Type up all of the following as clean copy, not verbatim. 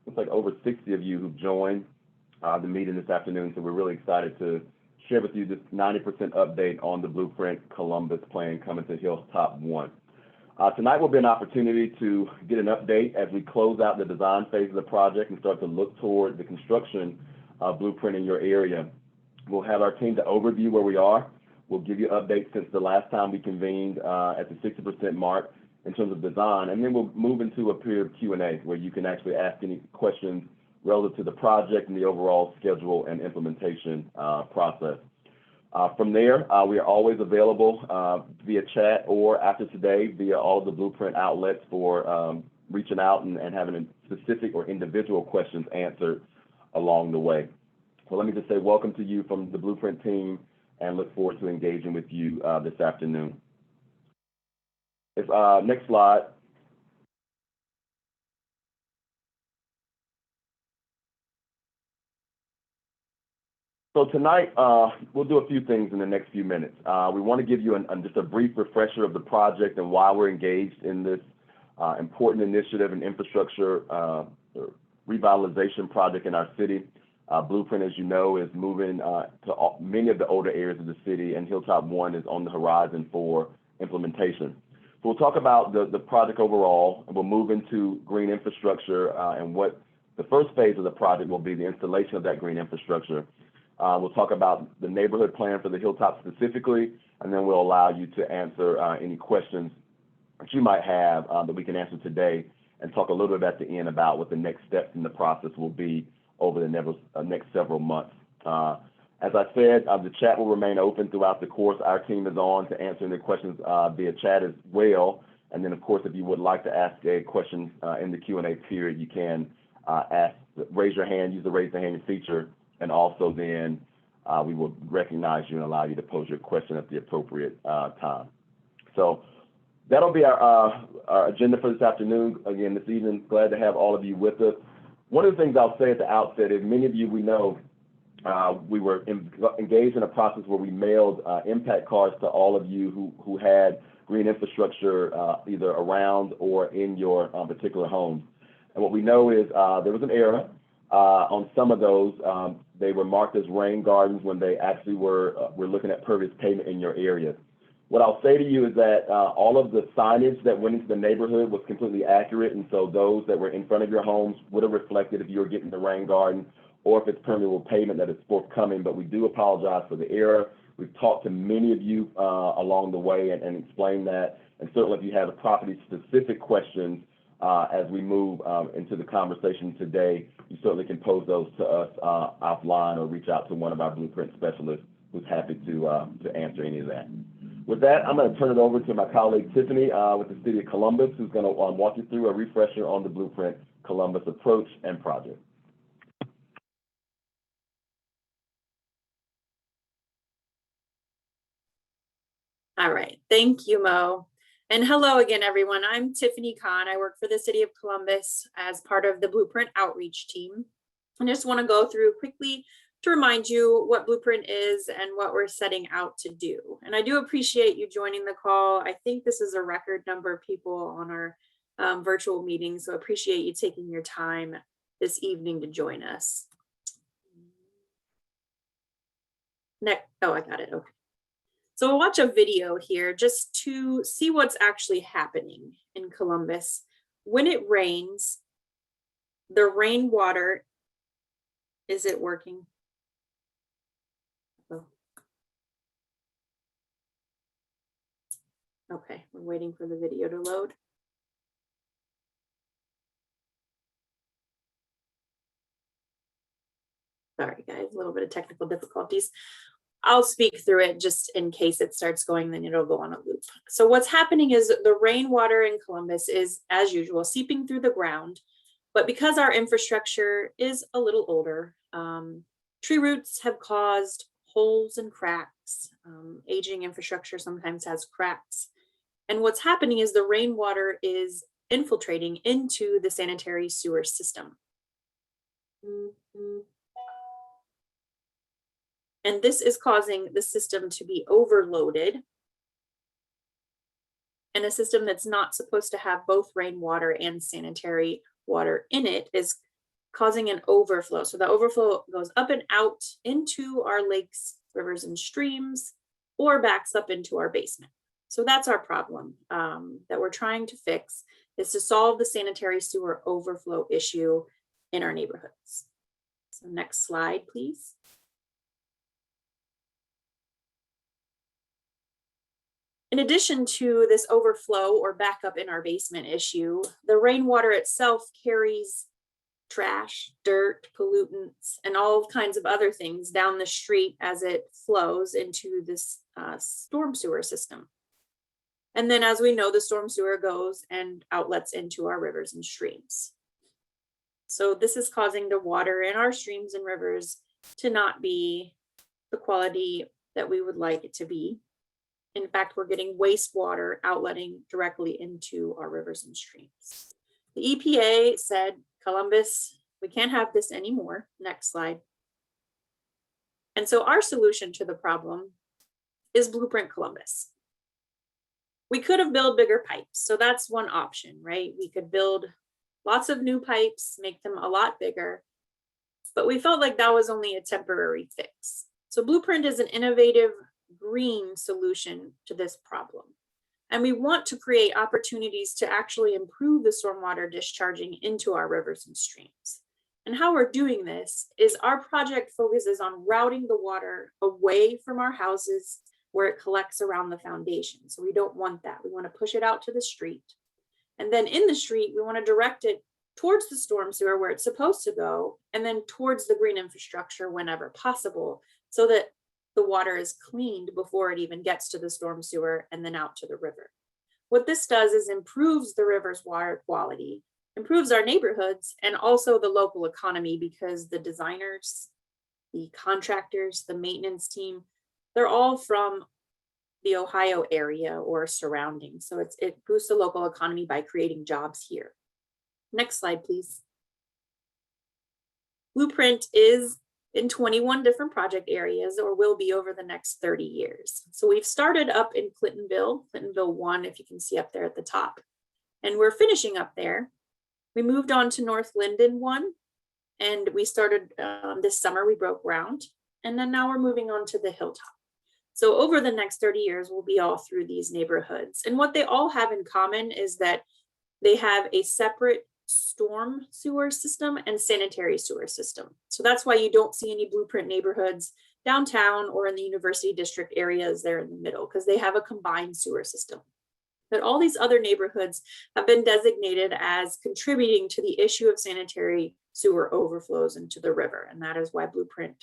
looks like over 60 of you who've joined the meeting this afternoon. So we're really excited to share with you this 90% update on the Blueprint Columbus plan coming to Hilltop 1. Tonight will be an opportunity to get an update as we close out the design phase of the project and start to look toward the construction blueprint in your area. We'll have our team to overview where we are. We'll give you updates since the last time we convened at the 60% mark in terms of design, and then we'll move into a period of Q&A where you can actually ask any questions relative to the project and the overall schedule and implementation process. From there, we are always available via chat or after today via all of the Blueprint outlets for reaching out and having specific or individual questions answered along the way. So let me just say welcome to you from the Blueprint team and look forward to engaging with you this afternoon. Next slide. So tonight, we'll do a few things in the next few minutes. We want to give you just a brief refresher of the project and why we're engaged in this important initiative and infrastructure revitalization project in our city. Blueprint, as you know, is moving to many of the older areas of the city, and Hilltop 1 is on the horizon for implementation. So we'll talk about the project overall, and we'll move into green infrastructure and what the first phase of the project will be, the installation of that green infrastructure. We'll talk about the neighborhood plan for the Hilltop specifically, and then we'll allow you to answer any questions that you might have that we can answer today, and talk a little bit at the end about what the next steps in the process will be over the next several months. As I said, the chat will remain open throughout the course. Our team is on to answer any questions via chat as well. And then, of course, if you would like to ask a question in the Q&A period, you can raise your hand, use the raise the hand feature, and also then we will recognize you and allow you to pose your question at the appropriate time. So that'll be our agenda for this afternoon. Again, this evening, glad to have all of you with us. One of the things I'll say at the outset is many of you we know we were engaged in a process where we mailed impact cards to all of you who had green infrastructure either around or in your particular homes. And what we know is there was an error on some of those. They were marked as rain gardens when they actually were looking at pervious pavement in your area. What I'll say to you is that all of the signage that went into the neighborhood was completely accurate, and so those that were in front of your homes would have reflected if you were getting the rain garden or if it's permeable pavement that is forthcoming, but we do apologize for the error. We've talked to many of you along the way and explained that, and certainly if you have property-specific questions as we move into the conversation today, you certainly can pose those to us offline or reach out to one of our Blueprint specialists who's happy to answer any of that. With that, I'm going to turn it over to my colleague Tiffany with the City of Columbus, who's going to walk you through a refresher on the Blueprint Columbus approach and project. All right, thank you, Mo. And hello again, everyone. I'm Tiffany Kahn. I work for the City of Columbus as part of the Blueprint Outreach team. I just want to go through quickly to remind you what Blueprint is and what we're setting out to do. And I do appreciate you joining the call. I think this is a record number of people on our virtual meeting, so appreciate you taking your time this evening to join us. Next, oh, I got it, okay. So we'll watch a video here just to see what's actually happening in Columbus. When it rains, the rainwater, is it working? Oh. Okay, we're waiting for the video to load. Sorry guys, a little bit of technical difficulties. I'll speak through it just in case it starts going, then it'll go on a loop. So what's happening is the rainwater in Columbus is, as usual, seeping through the ground. But because our infrastructure is a little older, tree roots have caused holes and cracks. Aging infrastructure sometimes has cracks. And what's happening is the rainwater is infiltrating into the sanitary sewer system. And this is causing the system to be overloaded. And a system that's not supposed to have both rainwater and sanitary water in it is causing an overflow. So the overflow goes up and out into our lakes, rivers, and streams, or backs up into our basement. So that's our problem that we're trying to fix, is to solve the sanitary sewer overflow issue in our neighborhoods. So next slide, please. In addition to this overflow or backup in our basement issue, the rainwater itself carries trash, dirt, pollutants, and all kinds of other things down the street as it flows into this storm sewer system. And then, as we know, the storm sewer goes and outlets into our rivers and streams. So this is causing the water in our streams and rivers to not be the quality that we would like it to be. In fact, we're getting wastewater outletting directly into our rivers and streams. The EPA said, Columbus, we can't have this anymore. Next slide. And so our solution to the problem is Blueprint Columbus. We could have built bigger pipes. So that's one option, right? We could build lots of new pipes, make them a lot bigger, but we felt like that was only a temporary fix. So Blueprint is an innovative green solution to this problem. And we want to create opportunities to actually improve the stormwater discharging into our rivers and streams. And how we're doing this is our project focuses on routing the water away from our houses where it collects around the foundation. So we don't want that. We want to push it out to the street. And then in the street, we want to direct it towards the storm sewer where it's supposed to go, and then towards the green infrastructure whenever possible, so that the water is cleaned before it even gets to the storm sewer and then out to the river. What this does is improves the river's water quality, improves our neighborhoods, and also the local economy, because the designers, the contractors, the maintenance team, they're all from the Ohio area or surrounding. So it boosts the local economy by creating jobs here. Next slide, please. Blueprint is in 21 different project areas, or will be over the next 30 years. So we've started up in Clintonville 1, if you can see up there at the top, and we're finishing up there. We moved on to North Linden 1, and we started this summer, we broke ground, and then now we're moving on to the Hilltop. So over the next 30 years, we'll be all through these neighborhoods. And what they all have in common is that they have a separate storm sewer system and sanitary sewer system. So that's why you don't see any Blueprint neighborhoods downtown or in the University District areas there in the middle, because they have a combined sewer system. But all these other neighborhoods have been designated as contributing to the issue of sanitary sewer overflows into the river. And that is why Blueprint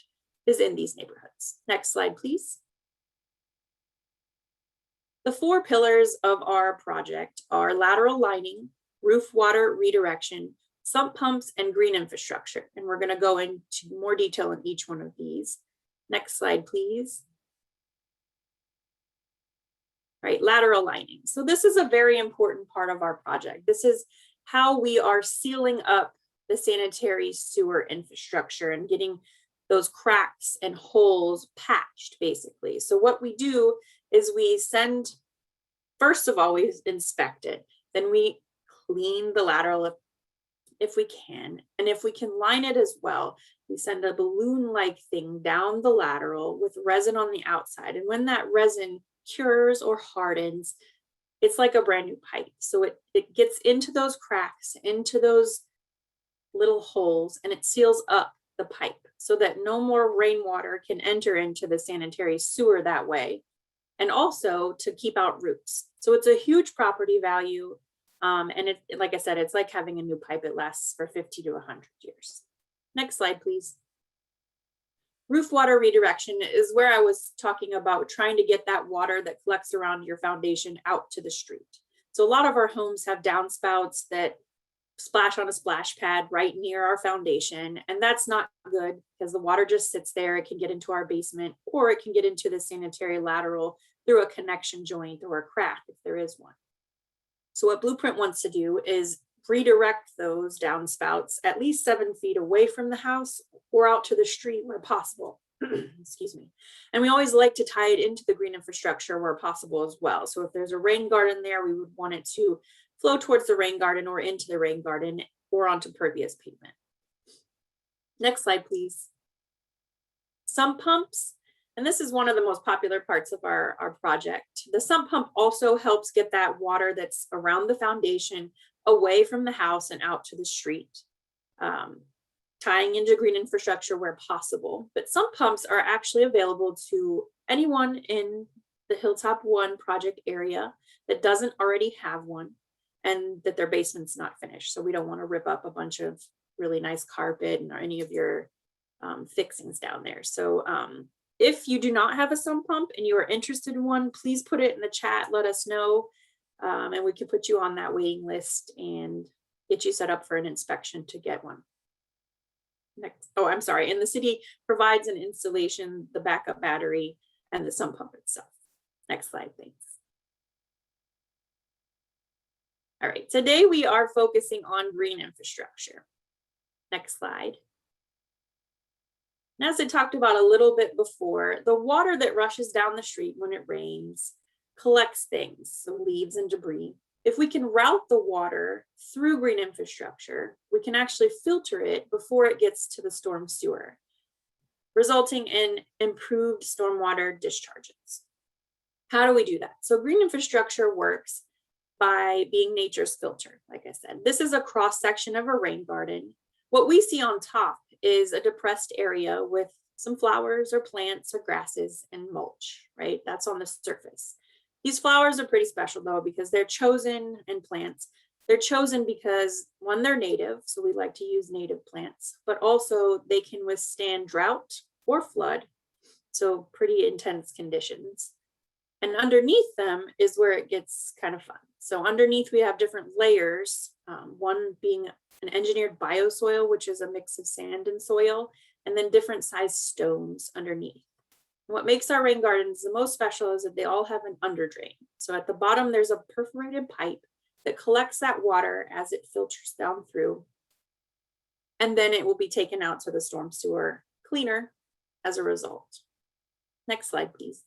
is in these neighborhoods. Next slide, please. The 4 pillars of our project are lateral lining, roof water redirection, sump pumps, and green infrastructure. And we're going to go into more detail in each one of these. Next slide, please. All right, lateral lining. So this is a very important part of our project. This is how we are sealing up the sanitary sewer infrastructure and getting those cracks and holes patched, basically. So what we do is we send, first of all, we inspect it. Then we clean the lateral if we can. And if we can line it as well, we send a balloon-like thing down the lateral with resin on the outside. And when that resin cures or hardens, it's like a brand new pipe. So it gets into those cracks, into those little holes, and it seals up the pipe so that no more rainwater can enter into the sanitary sewer that way, and also to keep out roots. So it's a huge property value. And it, like I said, it's like having a new pipe. It lasts for 50 to 100 years. Next slide, please. Roof water redirection is where I was talking about trying to get that water that collects around your foundation out to the street. So a lot of our homes have downspouts that splash on a splash pad right near our foundation. And that's not good because the water just sits there. It can get into our basement, or it can get into the sanitary lateral through a connection joint or a crack if there is one. So what Blueprint wants to do is redirect those downspouts at least 7 feet away from the house or out to the street where possible. Excuse me. And we always like to tie it into the green infrastructure where possible as well. So if there's a rain garden there, we would want it to flow towards the rain garden or into the rain garden or onto pervious pavement. Next slide, please. Sump pumps, and this is one of the most popular parts of our project. The sump pump also helps get that water that's around the foundation away from the house and out to the street, tying into green infrastructure where possible. But sump pumps are actually available to anyone in the Hilltop 1 project area that doesn't already have one and that their basement's not finished. So we don't want to rip up a bunch of really nice carpet or any of your fixings down there. So if you do not have a sump pump and you are interested in one, please put it in the chat, let us know, and we can put you on that waiting list and get you set up for an inspection to get one. Next, oh, I'm sorry, and the city provides an installation, the backup battery, and the sump pump itself. Next slide, thanks. All right, today we are focusing on green infrastructure. Next slide. And as I talked about a little bit before, the water that rushes down the street when it rains collects things, so leaves and debris. If we can route the water through green infrastructure, we can actually filter it before it gets to the storm sewer, resulting in improved stormwater discharges. How do we do that? So green infrastructure works by being nature's filter, like I said. This is a cross section of a rain garden. What we see on top is a depressed area with some flowers or plants or grasses and mulch, right? That's on the surface. These flowers are pretty special though, because they're chosen, and plants, they're chosen because one, they're native, so we like to use native plants, but also they can withstand drought or flood, so pretty intense conditions. And underneath them is where it gets kind of fun. So underneath we have different layers, one being an engineered biossoil, which is a mix of sand and soil, and then different sized stones underneath. And what makes our rain gardens the most special is that they all have an underdrain. So at the bottom, there's a perforated pipe that collects that water as it filters down through, and then it will be taken out to the storm sewer cleaner as a result. Next slide, please.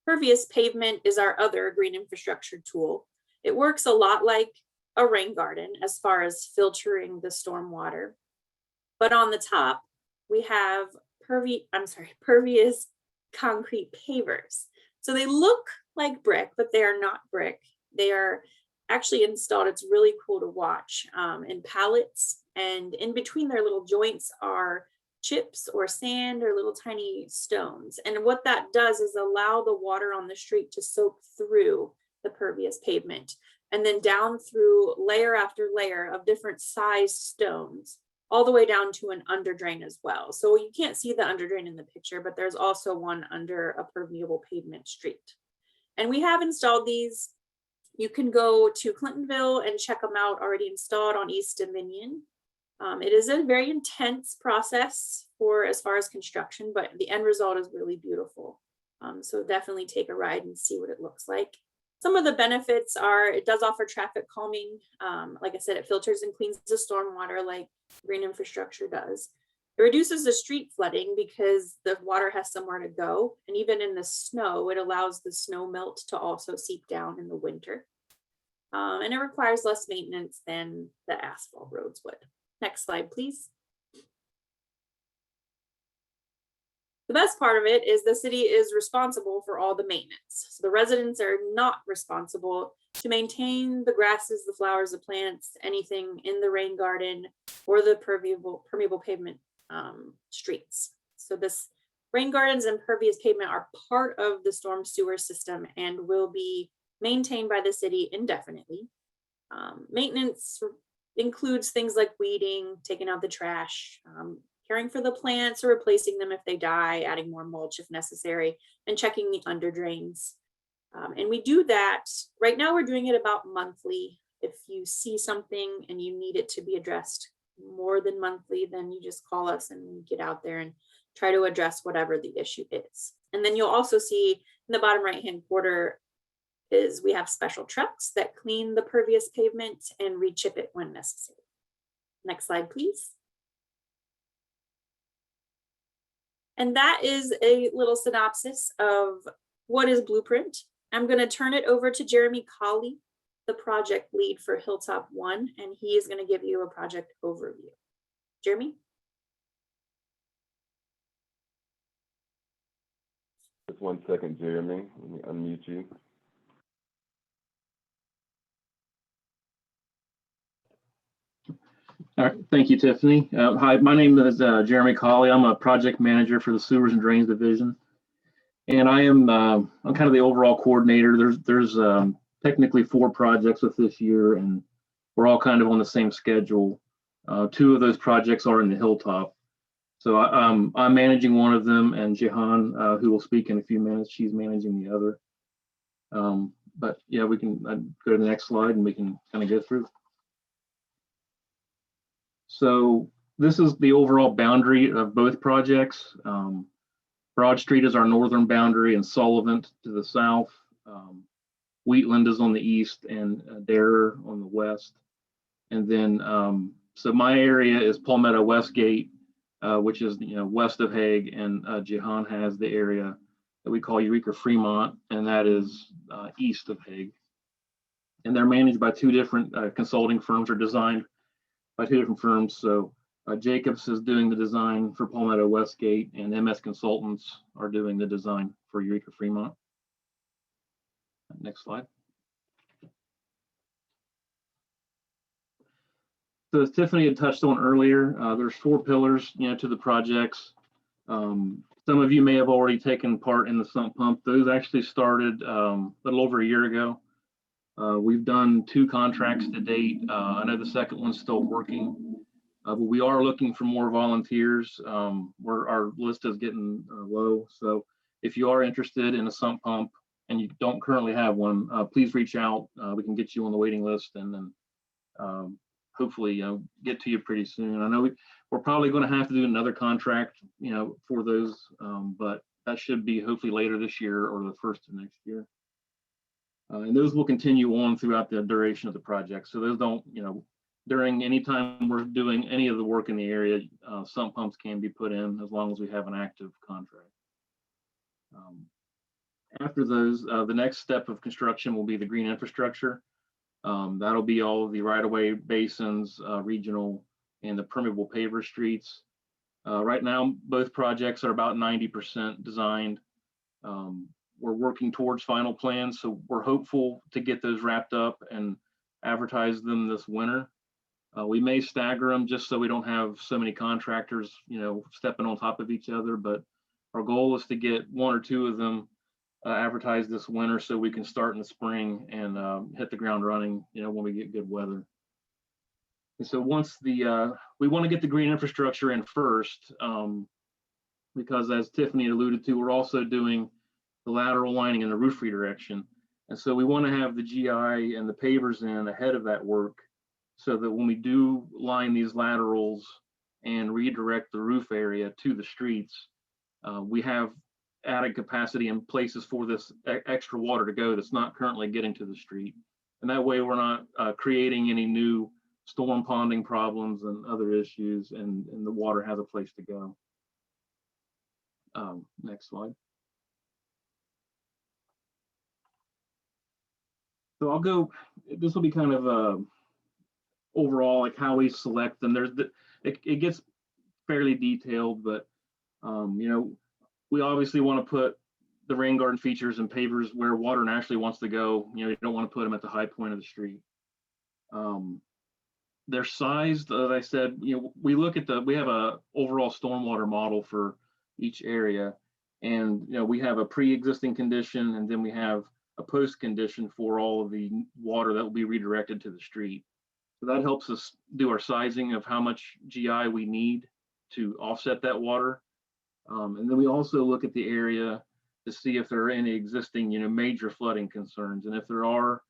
Pervious pavement is our other green infrastructure tool. It works a lot like a rain garden as far as filtering the storm water. But on the top, we have pervious concrete pavers. So they look like brick, but they are not brick. They are actually installed, it's really cool to watch, in pallets, and in between their little joints are chips or sand or little tiny stones. And what that does is allow the water on the street to soak through the pervious pavement and then down through layer after layer of different sized stones, all the way down to an underdrain as well. So you can't see the underdrain in the picture, but there's also one under a permeable pavement street. And we have installed these. You can go to Clintonville and check them out already installed on East Dominion. It is a very intense process for as far as construction, but the end result is really beautiful. So definitely take a ride and see what it looks like. Some of the benefits are it does offer traffic calming. Like I said, it filters and cleans the stormwater like green infrastructure does. It reduces the street flooding because the water has somewhere to go. And even in the snow, it allows the snow melt to also seep down in the winter. And it requires less maintenance than the asphalt roads would. Next slide, please. The best part of it is the city is responsible for all the maintenance. So the residents are not responsible to maintain the grasses, the flowers, the plants, anything in the rain garden or the permeable pavement streets. So this rain gardens and pervious pavement are part of the storm sewer system and will be maintained by the city indefinitely. Maintenance includes things like weeding, taking out the trash, caring for the plants or replacing them if they die, adding more mulch if necessary, and checking the under drains. And we do that, right now we're doing it about monthly. If you see something and you need it to be addressed more than monthly, then you just call us and we get out there and try to address whatever the issue is. And then you'll also see in the bottom right-hand corner is we have special trucks that clean the pervious pavement and re-chip it when necessary. Next slide, please. And that is a little synopsis of what is Blueprint. I'm going to turn it over to Jeremy Colley, the project lead for Hilltop 1, and he is going to give you a project overview. Jeremy? Just 1 second, Jeremy. Let me unmute you. All right, thank you, Tiffany. Hi, my name is Jeremy Colley. I'm a project manager for the Sewers and Drains Division, and I'm kind of the overall coordinator. There's technically 4 projects with this year, and we're all kind of on the same schedule. 2 of those projects are in the Hilltop, so I'm managing one of them, and Jehan, who will speak in a few minutes, she's managing the other. But yeah, we can go to the next slide, and we can kind of go through. So this is the overall boundary of both projects. Broad Street is our northern boundary and Sullivan to the south. Wheatland is on the east and Darer on the west. And then, so my area is Palmetto Westgate, which is west of Hague, and Jehan has the area that we call Eureka Fremont, and that is east of Hague. And they're managed by 2 different consulting firms, or designed by 2 different firms. So Jacobs is doing the design for Palmetto Westgate, and MS Consultants are doing the design for Eureka Fremont. Next slide. So as Tiffany had touched on earlier, there's 4 pillars, to the projects. Some of you may have already taken part in the sump pump. Those actually started a little over a year ago. We've done 2 contracts to date. I know the second one's still working, but we are looking for more volunteers. Our list is getting low. So if you are interested in a sump pump and you don't currently have one, please reach out. We can get you on the waiting list, and then hopefully get to you pretty soon. I know we're probably going to have to do another contract, for those, but that should be hopefully later this year or the first of next year. And those will continue on throughout the duration of the project. So those don't, during any time we're doing any of the work in the area, sump pumps can be put in as long as we have an active contract. After those, the next step of construction will be the green infrastructure. That'll be all of the right-of-way basins, regional, and the permeable paver streets. Right now, both projects are about 90% designed. We're working towards final plans, so we're hopeful to get those wrapped up and advertise them this winter. We may stagger them just so we don't have so many contractors, stepping on top of each other, but our goal is to get 1 or 2 of them advertised this winter so we can start in the spring and hit the ground running, when we get good weather. And so once we want to get the green infrastructure in first, because as Tiffany alluded to, we're also doing the lateral lining and the roof redirection. And so we want to have the GI and the pavers in ahead of that work, so that when we do line these laterals and redirect the roof area to the streets, we have added capacity in places for this extra water to go that's not currently getting to the street. And that way we're not creating any new storm ponding problems and other issues, and the water has a place to go. Next slide. So I'll go, this will be kind of overall, like how we select them. It gets fairly detailed, but we obviously want to put the rain garden features and pavers where water naturally wants to go. You don't want to put them at the high point of the street. They're sized, as I said, we have a overall stormwater model for each area, and we have a pre-existing condition, and then we have a post condition for all of the water that will be redirected to the street. So that helps us do our sizing of how much GI we need to offset that water. And then we also look at the area to see if there are any existing, major flooding concerns. And if there are,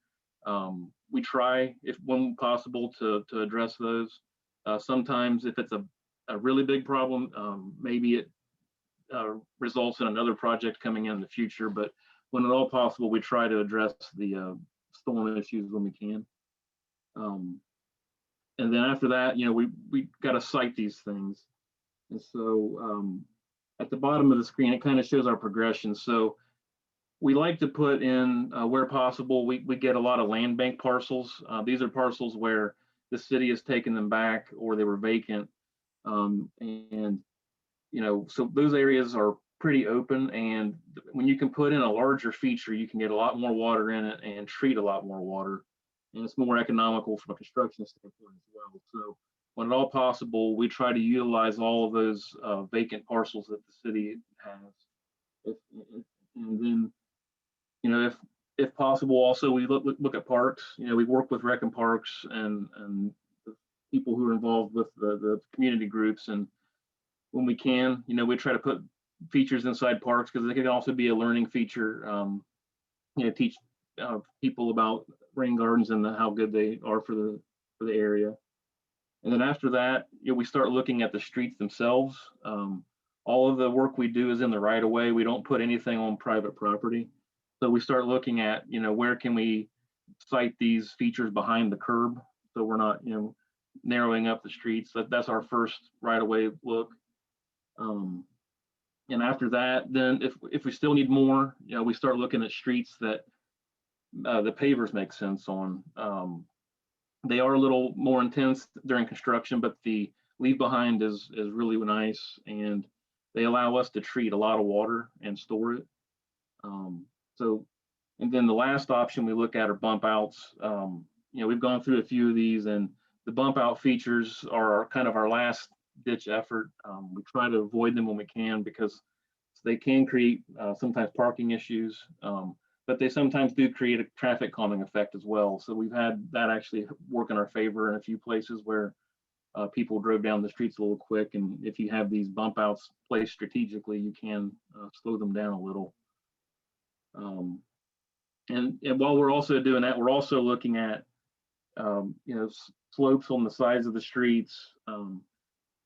we try, if when possible, to address those. Sometimes if it's a really big problem, maybe it results in another project coming in the future. But when at all possible, we try to address the storm issues when we can. And then after that, we got to cite these things. And so at the bottom of the screen, it kind of shows our progression. So we like to put in, where possible, we get a lot of land bank parcels. These are parcels where the city has taken them back or they were vacant. And, you know, so those areas are pretty open, and when you can put in a larger feature, you can get a lot more water in it and treat a lot more water, and it's more economical from a construction standpoint as well. So when at all possible, we try to utilize all of those vacant parcels that the city has. And then, you know, if possible, also we look at parks. You know, we work with rec and parks and the people who are involved with the community groups, and when we can, you know, we try to put features inside parks because they can also be a learning feature. You know, teach people about rain gardens and how good they are for the area. And then after that, you know, we start looking at the streets themselves. All of the work we do is in the right of way. We don't put anything on private property. So we start looking at, you know, where can we site these features behind the curb, so we're not, you know, narrowing up the streets. That's our first right of way look. And after that, then if we still need more, you know, we start looking at streets that the pavers make sense on. They are a little more intense during construction, but the leave behind is really nice, and they allow us to treat a lot of water and store it. So, and then the last option we look at are bump outs. You know, we've gone through a few of these, and the bump out features are kind of our last ditch effort. We try to avoid them when we can because they can create sometimes parking issues, but they sometimes do create a traffic calming effect as well. So we've had that actually work in our favor in a few places where people drove down the streets a little quick. And if you have these bump outs placed strategically, you can slow them down a little. And while we're also doing that, we're also looking at you know, slopes on the sides of the streets.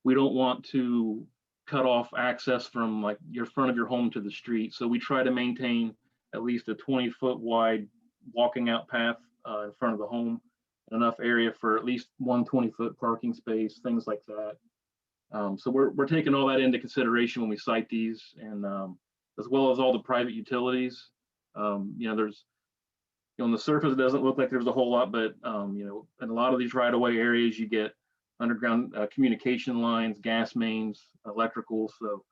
We don't want to cut off access from like your front of your home to the street. So we try to maintain at least a 20-foot wide walking out path in front of the home, enough area for at least one 20-foot parking space, things like that. So we're taking all that into consideration when we site these, and as well as all the private utilities. You know, there's, you know, on the surface, it doesn't look like there's a whole lot, but you know, in a lot of these right-of-way areas, you get underground communication lines, gas mains, electrical. So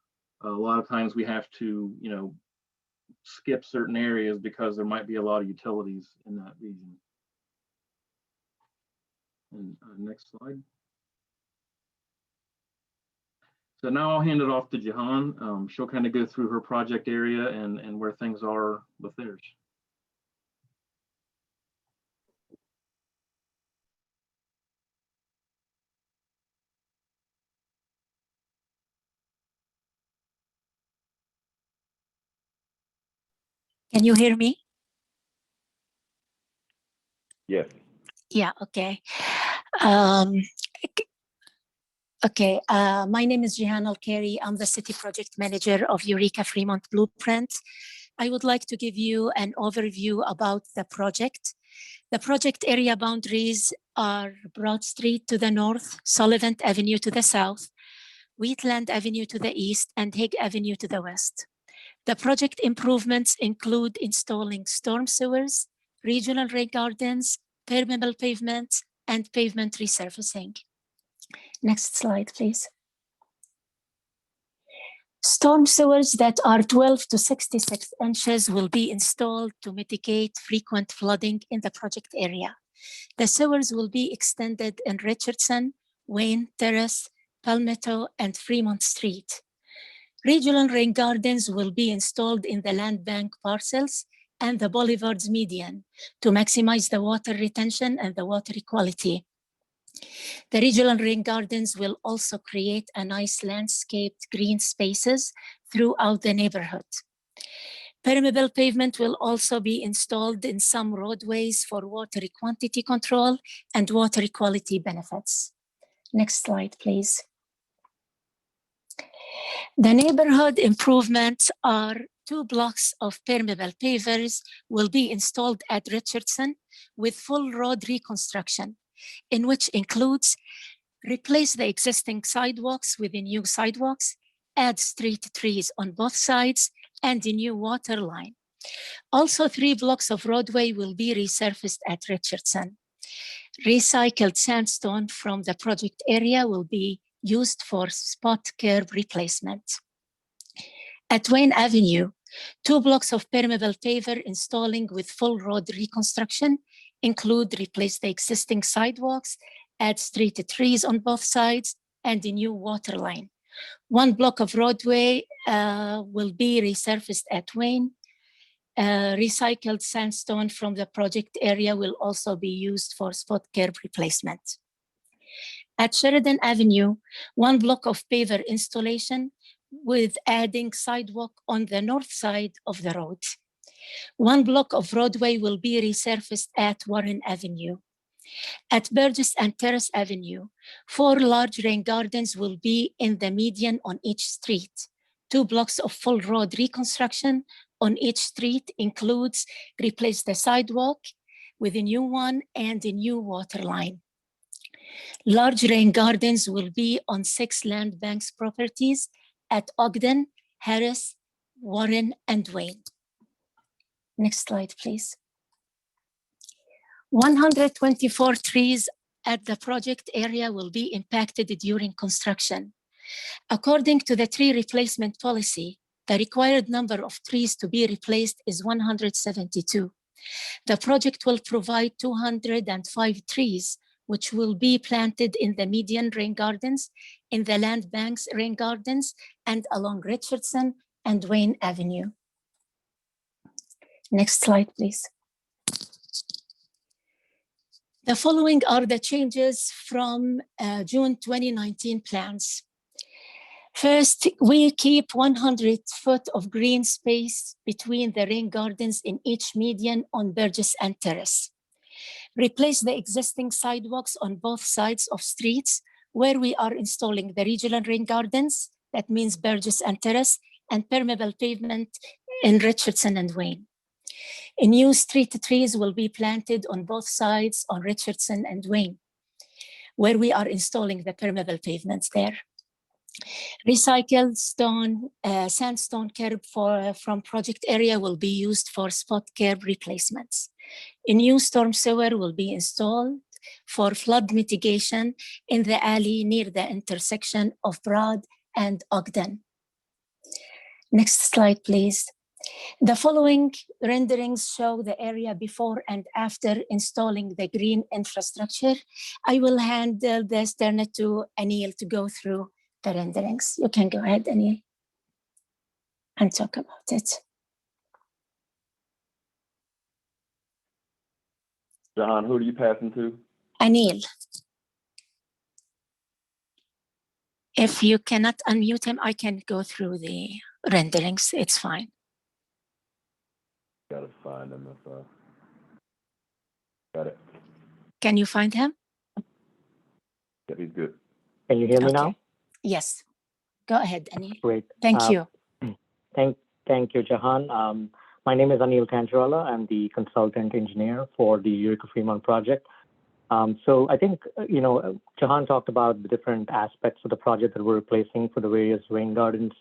a lot of times we have to, you know, skip certain areas because there might be a lot of utilities in that region. And next slide. So now I'll hand it off to Jahan. She'll kind of go through her project area and where things are with theirs. Can you hear me? Yes. Yeah, okay. Okay, my name is Jihan Al-Kari. I'm the City Project Manager of Eureka Fremont Blueprint. I would like to give you an overview about the project. The project area boundaries are Broad Street to the north, Sullivan Avenue to the south, Wheatland Avenue to the east, and Hague Avenue to the west. The project improvements include installing storm sewers, regional rain gardens, permeable pavements, and pavement resurfacing. Next slide, please. Storm sewers that are 12 to 66 inches will be installed to mitigate frequent flooding in the project area. The sewers will be extended in Richardson, Wayne Terrace, Palmetto, and Fremont Street. Regional rain gardens will be installed in the land bank parcels and the boulevards median to maximize the water retention and the water quality. The regional rain gardens will also create a nice landscaped green spaces throughout the neighborhood. Permeable pavement will also be installed in some roadways for water quantity control and water quality benefits. Next slide, please. The neighborhood improvements are 2 blocks of permeable pavers will be installed at Richardson with full road reconstruction, in which includes replace the existing sidewalks with the new sidewalks, add street trees on both sides, and a new water line. Also, 3 blocks of roadway will be resurfaced at Richardson. Recycled sandstone from the project area will be used for spot curb replacement. At Wayne Avenue, 2 blocks of permeable paver installing with full road reconstruction include replace the existing sidewalks, add street trees on both sides, and a new water line. 1 block of roadway will be resurfaced at Wayne. Recycled sandstone from the project area will also be used for spot curb replacement. At Sheridan Avenue, 1 block of paver installation with adding sidewalk on the north side of the road. 1 block of roadway will be resurfaced at Warren Avenue. At Burgess and Terrace Avenue, 4 large rain gardens will be in the median on each street. 2 blocks of full road reconstruction on each street includes replace the sidewalk with a new one and a new water line. Large rain gardens will be on 6 land banks properties at Ogden, Harris, Warren, and Wayne. Next slide, please. 124 trees at the project area will be impacted during construction. According to the tree replacement policy, the required number of trees to be replaced is 172. The project will provide 205 trees, which will be planted in the median rain gardens, in the land banks rain gardens, and along Richardson and Wayne Avenue. Next slide, please. The following are the changes from June 2019 plans. First, we keep 100 foot of green space between the rain gardens in each median on Burgess and Terrace. Replace the existing sidewalks on both sides of streets where we are installing the regional rain gardens, that means Burgess and Terrace, and permeable pavement in Richardson and Wayne. New street trees will be planted on both sides on Richardson and Wayne, where we are installing the permeable pavements there. Recycled sandstone curb from project area will be used for spot curb replacements. A new storm sewer will be installed for flood mitigation in the alley near the intersection of Broad and Ogden. Next slide, please. The following renderings show the area before and after installing the green infrastructure. I will hand this turn to Anil to go through the renderings. You can go ahead, Anil, and talk about it. Jahan, who do you pass them to? Anil. If you cannot unmute him, I can go through the renderings. It's fine. Gotta find him if got it. Can you find him? Yeah, he's good. Can you hear me now? Yes. Go ahead, Anil. Great. Thank you. Thank you, Jahan. My name is Anil Tantrala. I'm the consultant engineer for the Eureka Fremont project. So I think, Jahan talked about the different aspects of the project that we're replacing for the various rain gardens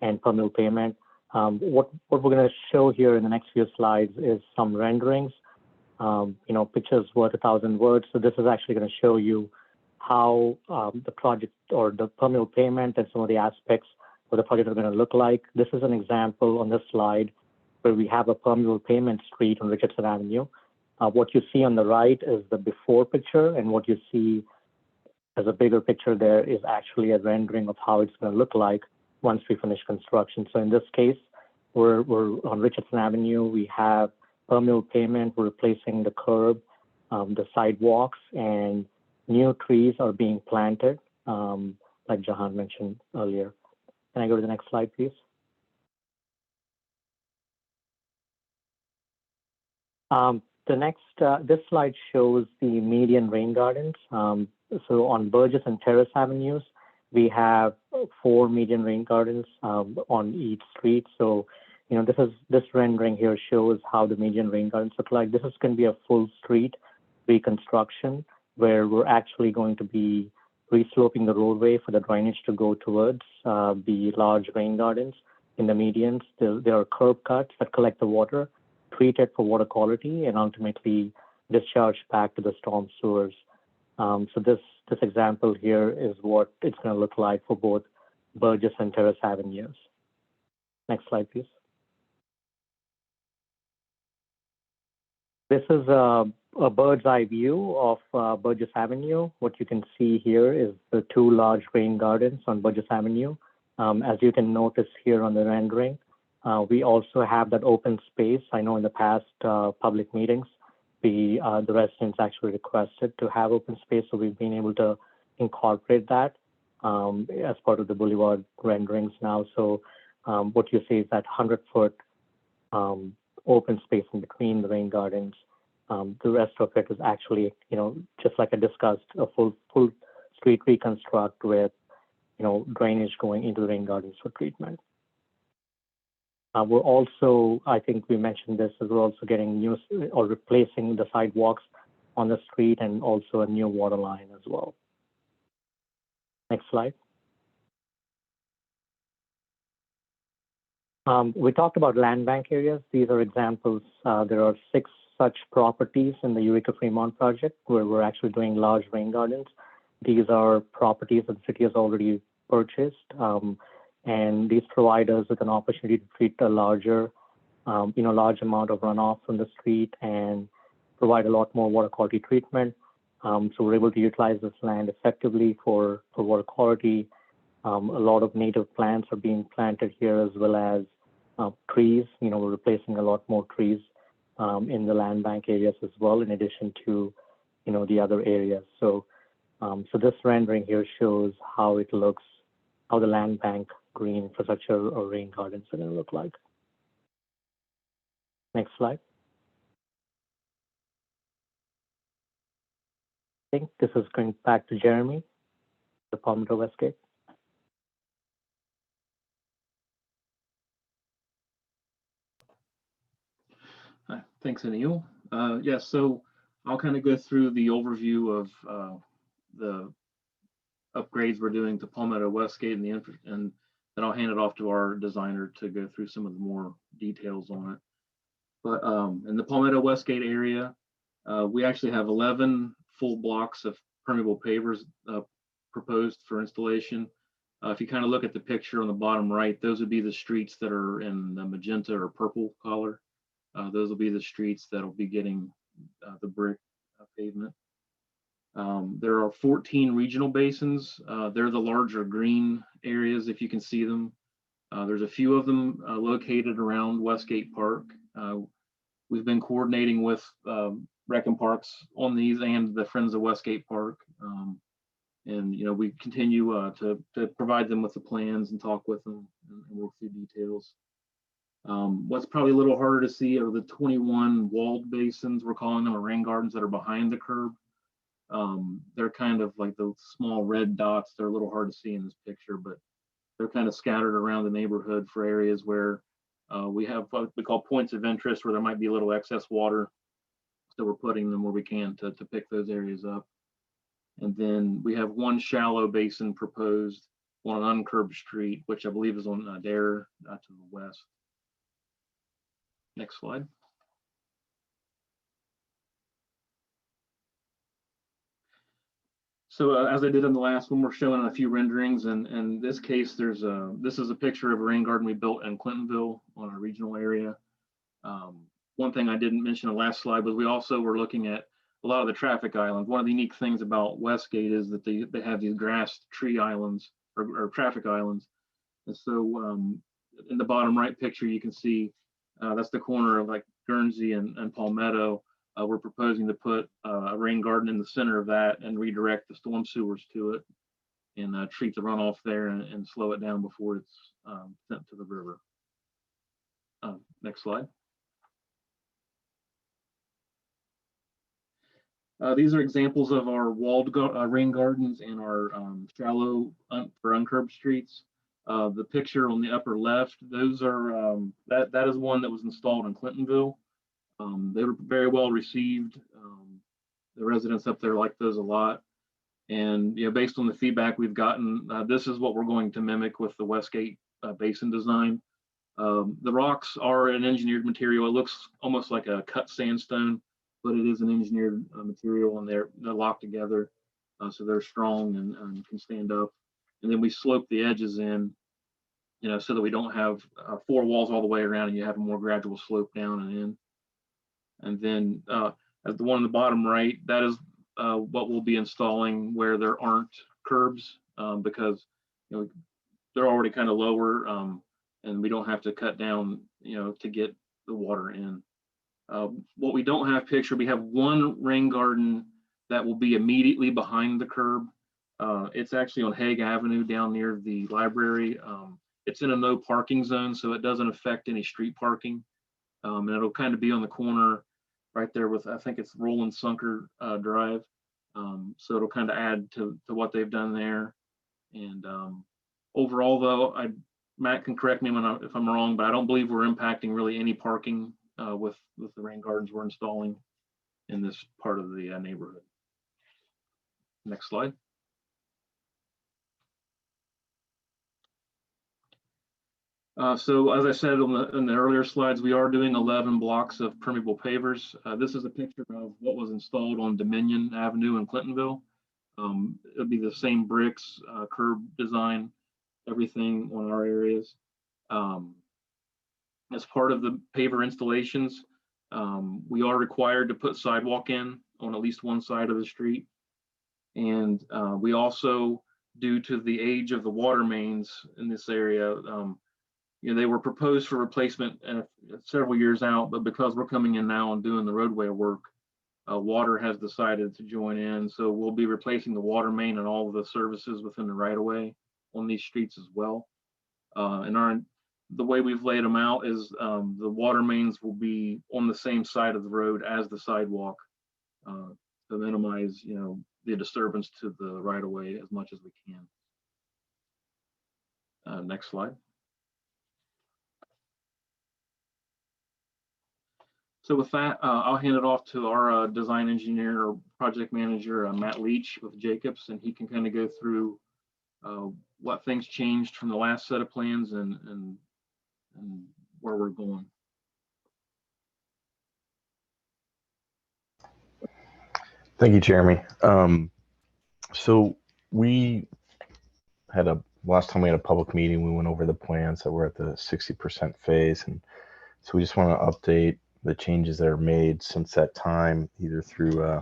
and permeable pavement. What we're going to show here in the next few slides is some renderings. Pictures worth 1,000 words. So this is actually going to show you how the project or the permeable pavement and some of the aspects of the project are going to look like. This is an example on this slide where we have a permeable pavement street on Richardson Avenue. What you see on the right is the before picture, and what you see as a bigger picture there is actually a rendering of how it's going to look like once we finish construction. So in this case, we're on Richardson Avenue. We have permeable pavement. We're replacing the curb, the sidewalks, and new trees are being planted, like Jahan mentioned earlier. Can I go to the next slide, please? This slide shows the median rain gardens. So on Burgess and Terrace Avenues, we have 4 median rain gardens on each street. So, this rendering here shows how the median rain gardens look like. This is going to be a full street reconstruction where we're actually going to be resloping the roadway for the drainage to go towards the large rain gardens in the medians. There are curb cuts that collect the water, treat it for water quality, and ultimately discharge back to the storm sewers. So this this example here is what it's going to look like for both Burgess and Terrace Avenues. Next slide, please. This is a bird's eye view of Burgess Avenue. What you can see here is the two large rain gardens on Burgess Avenue. As you can notice here on the rendering, we also have that open space. I know in the past public meetings, the residents actually requested to have open space, so we've been able to incorporate that as part of the boulevard renderings now. So what you see is that 100-foot open space in between the rain gardens. The rest of it is actually, just like I discussed, a full street reconstruct with, drainage going into the rain gardens for treatment. We're also, I think we mentioned this, we're also getting new or replacing the sidewalks on the street and also a new water line as well. Next slide. We talked about land bank areas. These are examples. There are 6 such properties in the Eureka Fremont project where we're actually doing large rain gardens. These are properties that the city has already purchased, and these provide us with an opportunity to treat a large amount of runoff from the street and provide a lot more water quality treatment. So we're able to utilize this land effectively for water quality. A lot of native plants are being planted here, as well as trees. We're replacing a lot more trees in the land bank areas as well, in addition to the other areas. So this rendering here shows how it looks, how the land bank green infrastructure or rain gardens are going to look like. Next slide. I think this is going back to Jeremy, the Palmetto Westgate. Hi, thanks, Anil. Yeah, so I'll kind of go through the overview of the upgrades we're doing to Palmetto Westgate and then I'll hand it off to our designer to go through some of the more details on it. But in the Palmetto Westgate area, we actually have 11 full blocks of permeable pavers proposed for installation. If you kind of look at the picture on the bottom right, those would be the streets that are in the magenta or purple color. Those will be the streets that will be getting the brick pavement. There are 14 regional basins. They're the larger green areas, if you can see them. There's a few of them located around Westgate Park. We've been coordinating with Rec and Parks on these and the Friends of Westgate Park. And we continue to provide them with the plans and talk with them and work through details. What's probably a little harder to see are the 21 walled basins, we're calling them, or rain gardens that are behind the curb. They're kind of like the small red dots. They're a little hard to see in this picture, but they're kind of scattered around the neighborhood for areas where we have what we call points of interest, where there might be a little excess water. So we're putting them where we can to pick those areas up. And then we have one shallow basin proposed on an uncurbed street, which I believe is on Dare to the west. Next slide. So as I did in the last one, we're showing a few renderings, and in this case, this is a picture of a rain garden we built in Clintonville on a regional area. One thing I didn't mention in the last slide was we also were looking at a lot of the traffic islands. One of the unique things about Westgate is that they have these grass tree islands or traffic islands. And so in the bottom right picture, you can see that's the corner of like Guernsey and Palmetto. We're proposing to put a rain garden in the center of that and redirect the storm sewers to it and treat the runoff there and slow it down before it's sent to the river. Next slide. These are examples of our walled rain gardens and our shallow for uncurbed streets. The picture on the upper left, those are that is one that was installed in Clintonville. They were very well received. The residents up there like those a lot. And based on the feedback we've gotten, this is what we're going to mimic with the Westgate basin design. The rocks are an engineered material. It looks almost like a cut sandstone, but it is an engineered material, and they're locked together. so they're strong and can stand up. And then we slope the edges in, so that we don't have 4 walls all the way around, and you have a more gradual slope down and in. And then at the one on the bottom right, that is what we'll be installing where there aren't curbs, because they're already kind of lower, and we don't have to cut down, to get the water in. What we don't have pictured, we have one rain garden that will be immediately behind the curb. It's actually on Hague Avenue down near the library. It's in a no parking zone, so it doesn't affect any street parking. And it'll kind of be on the corner right there with, I think it's Roland Sunker Drive. So it'll kind of add to what they've done there. And overall, though, Matt can correct me if I'm wrong, but I don't believe we're impacting really any parking with the rain gardens we're installing in this part of the neighborhood. Next slide. So as I said in the earlier slides, we are doing 11 blocks of permeable pavers. This is a picture of what was installed on Dominion Avenue in Clintonville. It'll be the same bricks, curb design, everything on our areas. As part of the paver installations, we are required to put sidewalk in on at least one side of the street. And we also, due to the age of the water mains in this area, they were proposed for replacement several years out, but because we're coming in now and doing the roadway work, water has decided to join in. So we'll be replacing the water main and all of the services within the right of way on these streets as well. And the way we've laid them out is the water mains will be on the same side of the road as the sidewalk to minimize, the disturbance to the right of way as much as we can. Next slide. So with that, I'll hand it off to our design engineer or project manager, Matt Leach with Jacobs, and he can kind of go through what things changed from the last set of plans and where we're going. Thank you, Jeremy. So we had last time we had a public meeting, we went over the plans that were at the 60% phase. And so we just want to update the changes that are made since that time, either through,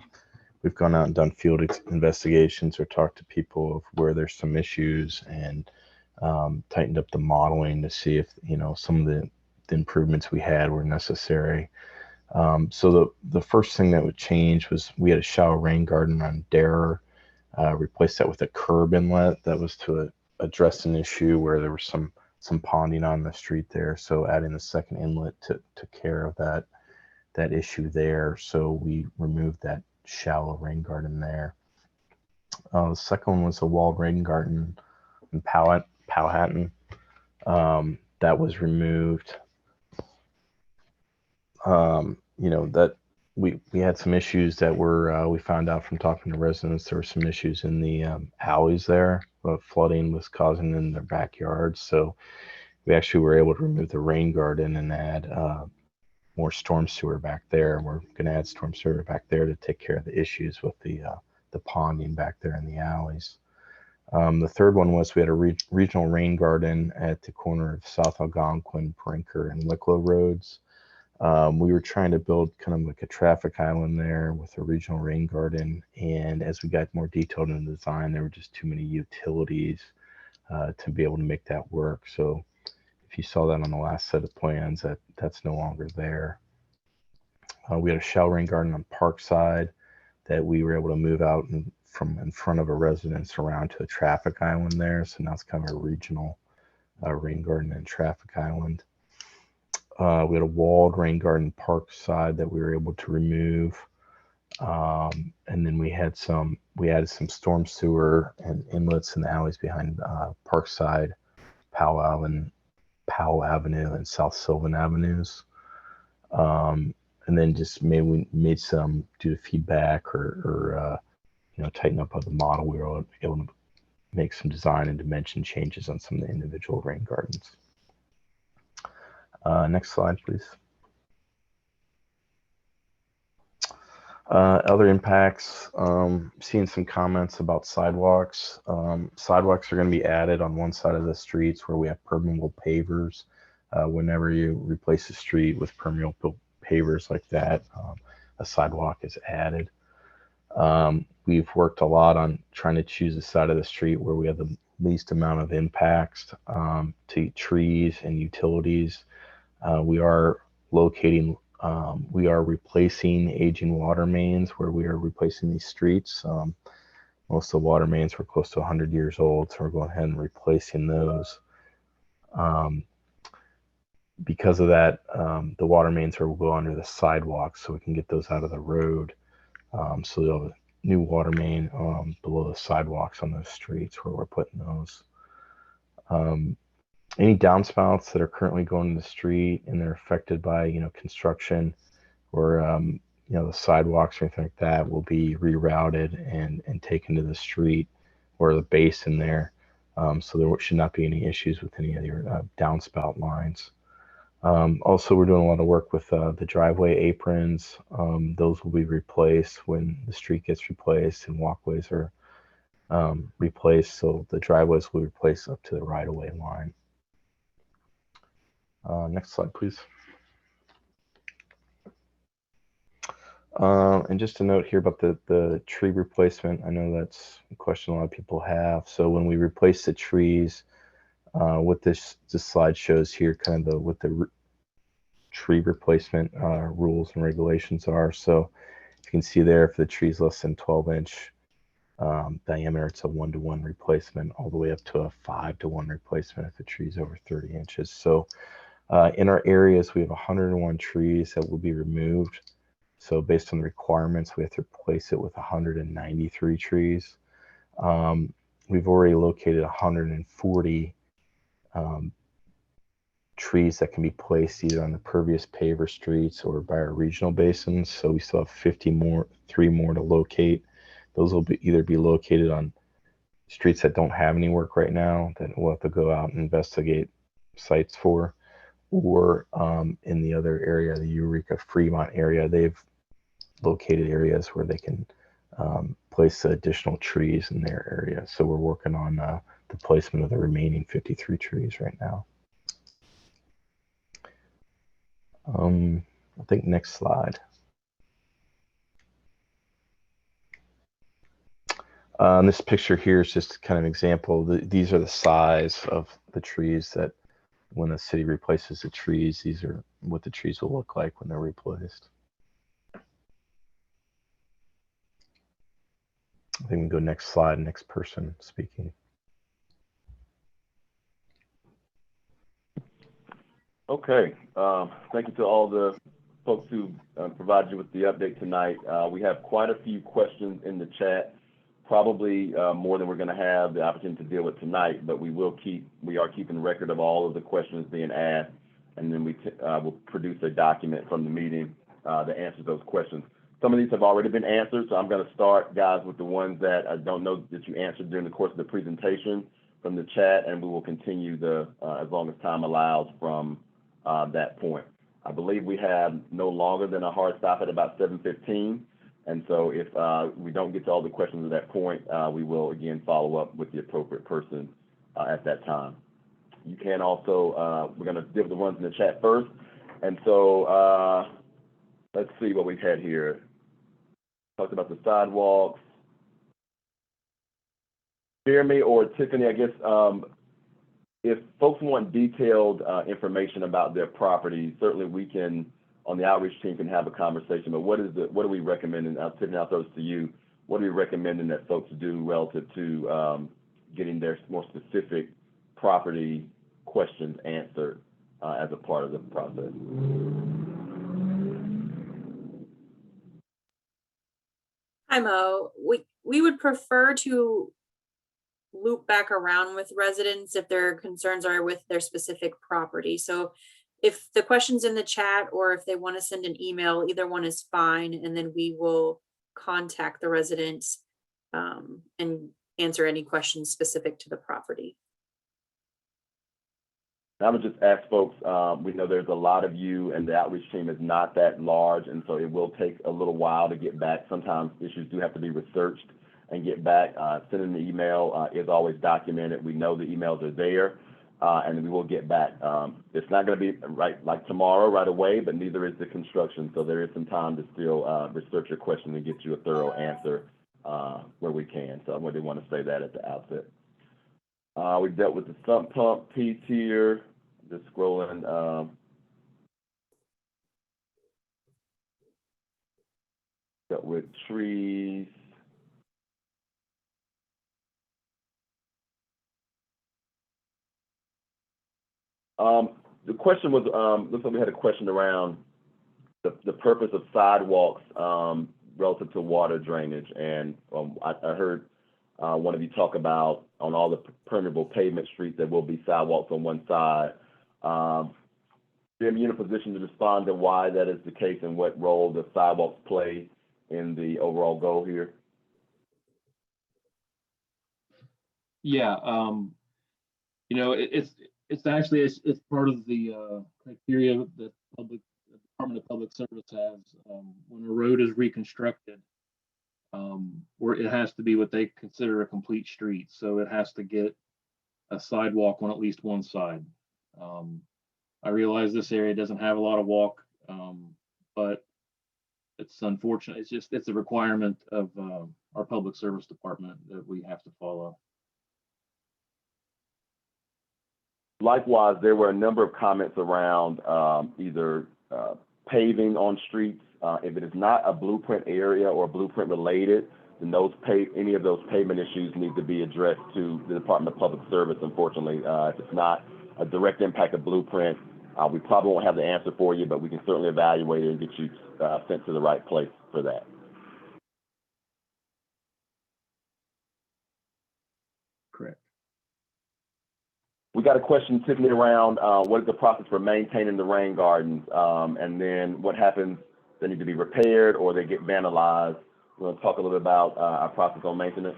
we've gone out and done field investigations or talked to people of where there's some issues and tightened up the modeling to see if, some of the improvements we had were necessary. So the first thing that would change was we had a shallow rain garden on Darer, replaced that with a curb inlet. That was to address an issue where there was some ponding on the street there. So adding the second inlet took care of that issue there. So we removed that shallow rain garden there. The second one was a walled rain garden in Powhatan. That was removed. That we had some issues that were, we found out from talking to residents, there were some issues in the alleys there. Flooding was causing in their backyards. So we actually were able to remove the rain garden and add more storm sewer back there. We're going to add storm sewer back there to take care of the issues with the ponding back there in the alleys. The third one was we had a regional rain garden at the corner of South Algonquin, Brinker, and Wicklow roads. We were trying to build kind of like a traffic island there with a regional rain garden. And as we got more detailed in the design, there were just too many utilities to be able to make that work. So if you saw that on the last set of plans, that's no longer there. We had a shallow rain garden on Parkside that we were able to move out from in front of a residence around to a traffic island there. So now it's kind of a regional rain garden and traffic island. We had a walled rain garden Parkside that we were able to remove. And then we added some storm sewer and inlets in the alleys behind Parkside, Powell Avenue and South Sylvan Avenues. And then just we made some, due to feedback or tighten up of the model, we were able to make some design and dimension changes on some of the individual rain gardens. Next slide, please. Other impacts, seeing some comments about sidewalks. Sidewalks are going to be added on one side of the streets where we have permeable pavers. Whenever you replace a street with permeable pavers like that, a sidewalk is added. We've worked a lot on trying to choose a side of the street where we have the least amount of impacts to trees and utilities. We are replacing aging water mains where we are replacing these streets. Most of the water mains were close to 100 years old, so we're going ahead and replacing those. Because of that, the water mains will go under the sidewalks so we can get those out of the road. So they'll have a new water main below the sidewalks on those streets where we're putting those. Any downspouts that are currently going to the street and they're affected by, construction or, the sidewalks or anything like that will be rerouted and taken to the street or the basin there. So there should not be any issues with any of your downspout lines. Also, we're doing a lot of work with the driveway aprons. Those will be replaced when the street gets replaced and walkways are replaced. So the driveways will be replaced up to the right-of-way line. Next slide, please. And just a note here about the tree replacement. I know that's a question a lot of people have. So when we replace the trees, what this slide shows here, kind of what the tree replacement rules and regulations are. So you can see there, if the tree is less than 12-inch diameter, it's a 1-to-1 replacement, all the way up to a 5-to-1 replacement if the tree is over 30 inches. So in our areas, we have 101 trees that will be removed. So based on the requirements, we have to replace it with 193 trees. We've already located 140 trees that can be placed either on the pervious paver streets or by our regional basins. So we still have 3 more to locate. Those will either be located on streets that don't have any work right now that we'll have to go out and investigate sites for, or in the other area, the Eureka Fremont area, they've located areas where they can place additional trees in their area. So we're working on the placement of the remaining 53 trees right now. I think next slide. This picture here is just kind of an example. These are the size of the trees that when the city replaces the trees, these are what the trees will look like when they're replaced. I think we can go next slide, next person speaking. Okay, thank you to all the folks who provided you with the update tonight. We have quite a few questions in the chat, probably more than we're going to have the opportunity to deal with tonight, but we are keeping record of all of the questions being asked, and then we will produce a document from the meeting that answers those questions. Some of these have already been answered, so I'm going to start, guys, with the ones that I don't know that you answered during the course of the presentation from the chat, and we will continue as long as time allows from that point. I believe we have no longer than a hard stop at about 7:15, and so if we don't get to all the questions at that point, we will again follow up with the appropriate person at that time. You can also, we're going to deal with the ones in the chat first, and so let's see what we've had here. Talked about the sidewalks. Jeremy or Tiffany, I guess, if folks want detailed information about their property, certainly we can, on the outreach team, can have a conversation. But what are we recommending? Tiffany, I'll throw this to you. What are we recommending that folks do relative to getting their more specific property questions answered as a part of the process? Hi, Mo. We would prefer to loop back around with residents if their concerns are with their specific property. So if the question's in the chat or if they want to send an email, either one is fine, and then we will contact the residents and answer any questions specific to the property. I would just ask folks, we know there's a lot of you and the outreach team is not that large, and so it will take a little while to get back. Sometimes issues do have to be researched and get back. Sending the email is always documented. We know the emails are there, and we will get back. It's not going to be like tomorrow right away, but neither is the construction, so there is some time to still research your question and get you a thorough answer where we can. So I really want to say that at the outset. We dealt with the sump pump piece here. Just scrolling. Dealt with trees. The question was, looks like we had a question around the purpose of sidewalks relative to water drainage. And I heard one of you talk about on all the permeable pavement streets, there will be sidewalks on one side. Jim, you in a position to respond to why that is the case and what role the sidewalks play in the overall goal here? Yeah, you know, it's actually it's part of the criteria that the Department of Public Service has when a road is reconstructed, where it has to be what they consider a complete street. So it has to get a sidewalk on at least one side. I realize this area doesn't have a lot of walk, but it's unfortunate. It's a requirement of our public service department that we have to follow. Likewise, there were a number of comments around either paving on streets. If it is not a blueprint area or blueprint related, then any of those pavement issues need to be addressed to the Department of Public Service. Unfortunately, if it's not a direct impact of blueprint, we probably won't have the answer for you, but we can certainly evaluate it and get you sent to the right place for that. Correct. We got a question, Tiffany, around what is the process for maintaining the rain gardens, and then what happens? They need to be repaired or they get vandalized. We want to talk a little bit about our process on maintenance.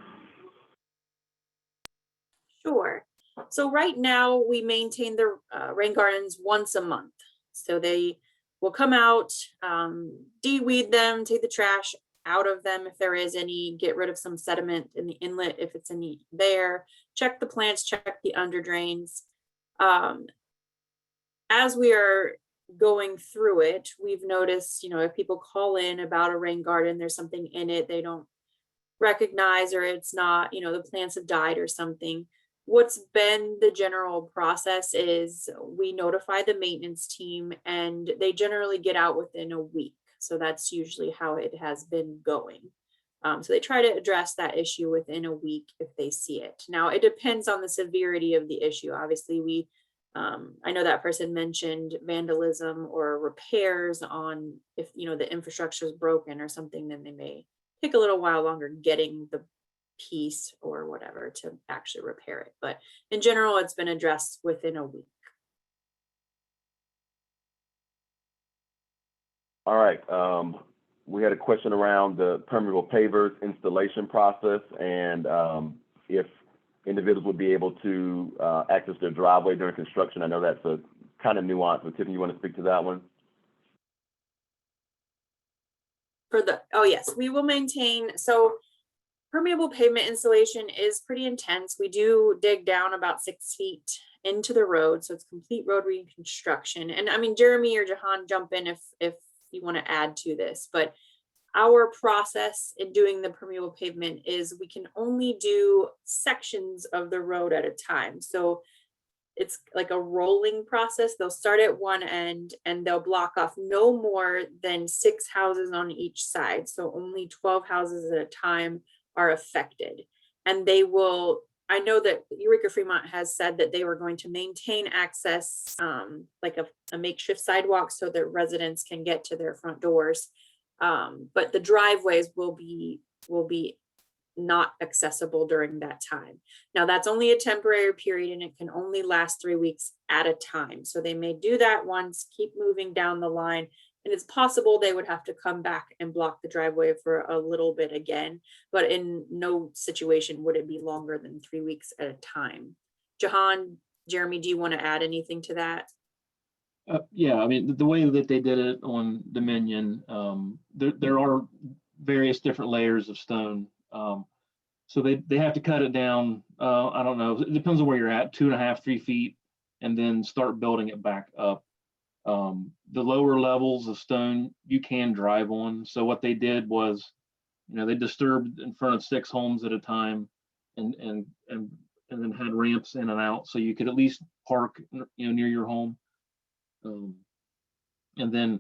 Sure. So right now we maintain the rain gardens once a month. So they will come out, de-weed them, take the trash out of them if there is any, get rid of some sediment in the inlet if it's any there, check the plants, check the under drains. As we are going through it, we've noticed, if people call in about a rain garden, there's something in it they don't recognize, or it's not, the plants have died or something. What's been the general process is we notify the maintenance team and they generally get out within a week. So that's usually how it has been going. So they try to address that issue within a week if they see it. Now, it depends on the severity of the issue. Obviously, I know that person mentioned vandalism or repairs on if, the infrastructure is broken or something, then they may take a little while longer getting the piece or whatever to actually repair it. But in general, it's been addressed within a week. All right. We had a question around the permeable pavers installation process and if individuals would be able to access their driveway during construction. I know that's a kind of nuance, but Tiffany, you want to speak to that one? Oh yes, we will maintain. So permeable pavement installation is pretty intense. We do dig down about 6 feet into the road. So it's complete road reconstruction. And I mean, Jeremy or Jahan, jump in if you want to add to this, but our process in doing the permeable pavement is we can only do sections of the road at a time. So it's like a rolling process. They'll start at one end and they'll block off no more than 6 houses on each side. So only 12 houses at a time are affected. And they will, I know that Eureka Fremont has said that they were going to maintain access, like a makeshift sidewalk so that residents can get to their front doors. But the driveways will be not accessible during that time. Now that's only a temporary period and it can only last 3 weeks at a time. So they may do that once, keep moving down the line, and it's possible they would have to come back and block the driveway for a little bit again, but in no situation would it be longer than 3 weeks at a time. Jahan, Jeremy, do you want to add anything to that? Yeah, I mean, the way that they did it on Dominion, there are various different layers of stone. So they have to cut it down. I don't know. It depends on where you're at, 2.5, 3 feet, and then start building it back up. The lower levels of stone you can drive on. So what they did was, they disturbed in front of 6 homes at a time, and then had ramps in and out, so you could at least park, near your home. And then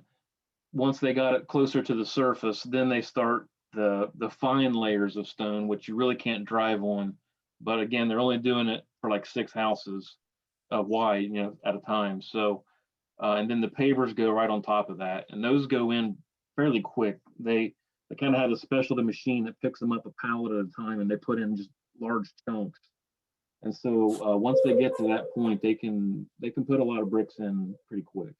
once they got it closer to the surface, then they start the fine layers of stone, which you really can't drive on. But again, they're only doing it for like 6 houses wide, at a time. So, and then the pavers go right on top of that, and those go in fairly quick. They kind of have a specialty machine that picks them up a pallet at a time, and they put in just large chunks. And so once they get to that point, they can put a lot of bricks in pretty quick.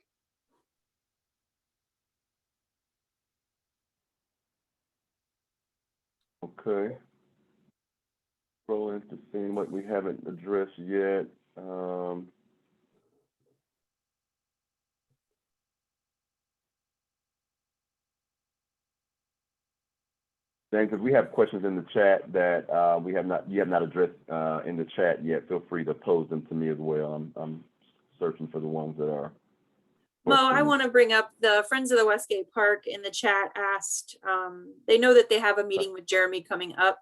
Okay. Scrolling to seeing what we haven't addressed yet. James, if we have questions in the chat that you have not addressed in the chat yet, feel free to pose them to me as well. I'm searching for the ones that are. Mo, I want to bring up the Friends of the Westgate Park in the chat asked, they know that they have a meeting with Jeremy coming up,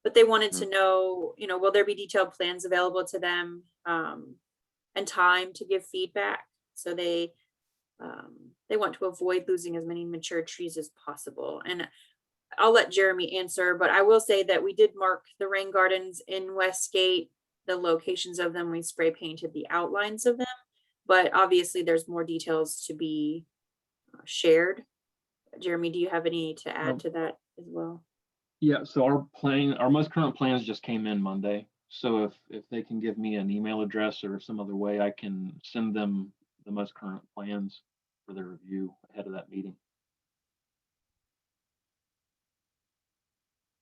but they wanted to know, will there be detailed plans available to them and time to give feedback? So they want to avoid losing as many mature trees as possible. And I'll let Jeremy answer, but I will say that we did mark the rain gardens in Westgate, the locations of them. We spray painted the outlines of them, but obviously there's more details to be shared. Jeremy, do you have any to add to that as well? Yeah, so our most current plans just came in Monday. So if they can give me an email address or some other way, I can send them the most current plans for their review ahead of that meeting.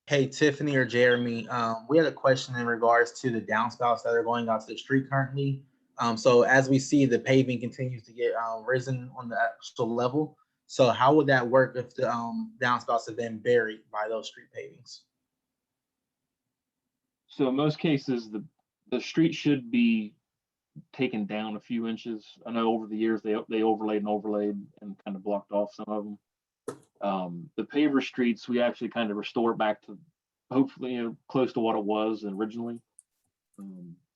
Hey, Tiffany or Jeremy, we had a question in regards to the downspouts that are going out to the street currently. So as we see, the paving continues to get risen on the actual level. So how would that work if the downspouts have been buried by those street pavings? So in most cases, the street should be taken down a few inches. I know over the years they overlaid and kind of blocked off some of them. The paver streets, we actually kind of restore back to hopefully close to what it was originally.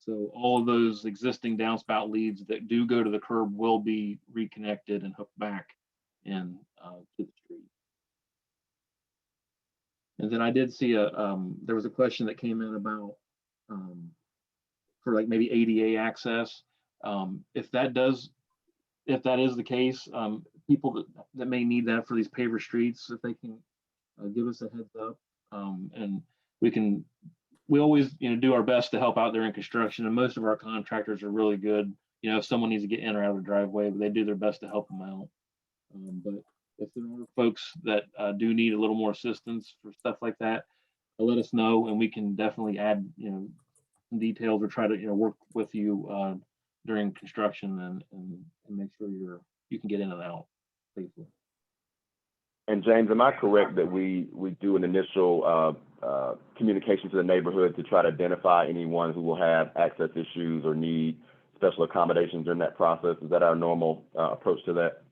So all of those existing downspout leads that do go to the curb will be reconnected and hooked back in to the street. And then I did see there was a question that came in about for like maybe ADA access. If that is the case, people that may need that for these paver streets, if they can give us a heads up, and we always do our best to help out there in construction, and most of our contractors are really good. If someone needs to get in or out of the driveway, they do their best to help them out. But if there are folks that do need a little more assistance for stuff like that, let us know, and we can definitely add some details or try to work with you during construction and make sure you can get in and out safely. And James, am I correct that we do an initial communication to the neighborhood to try to identify anyone who will have access issues or need special accommodations during that process? Is that our normal approach to that?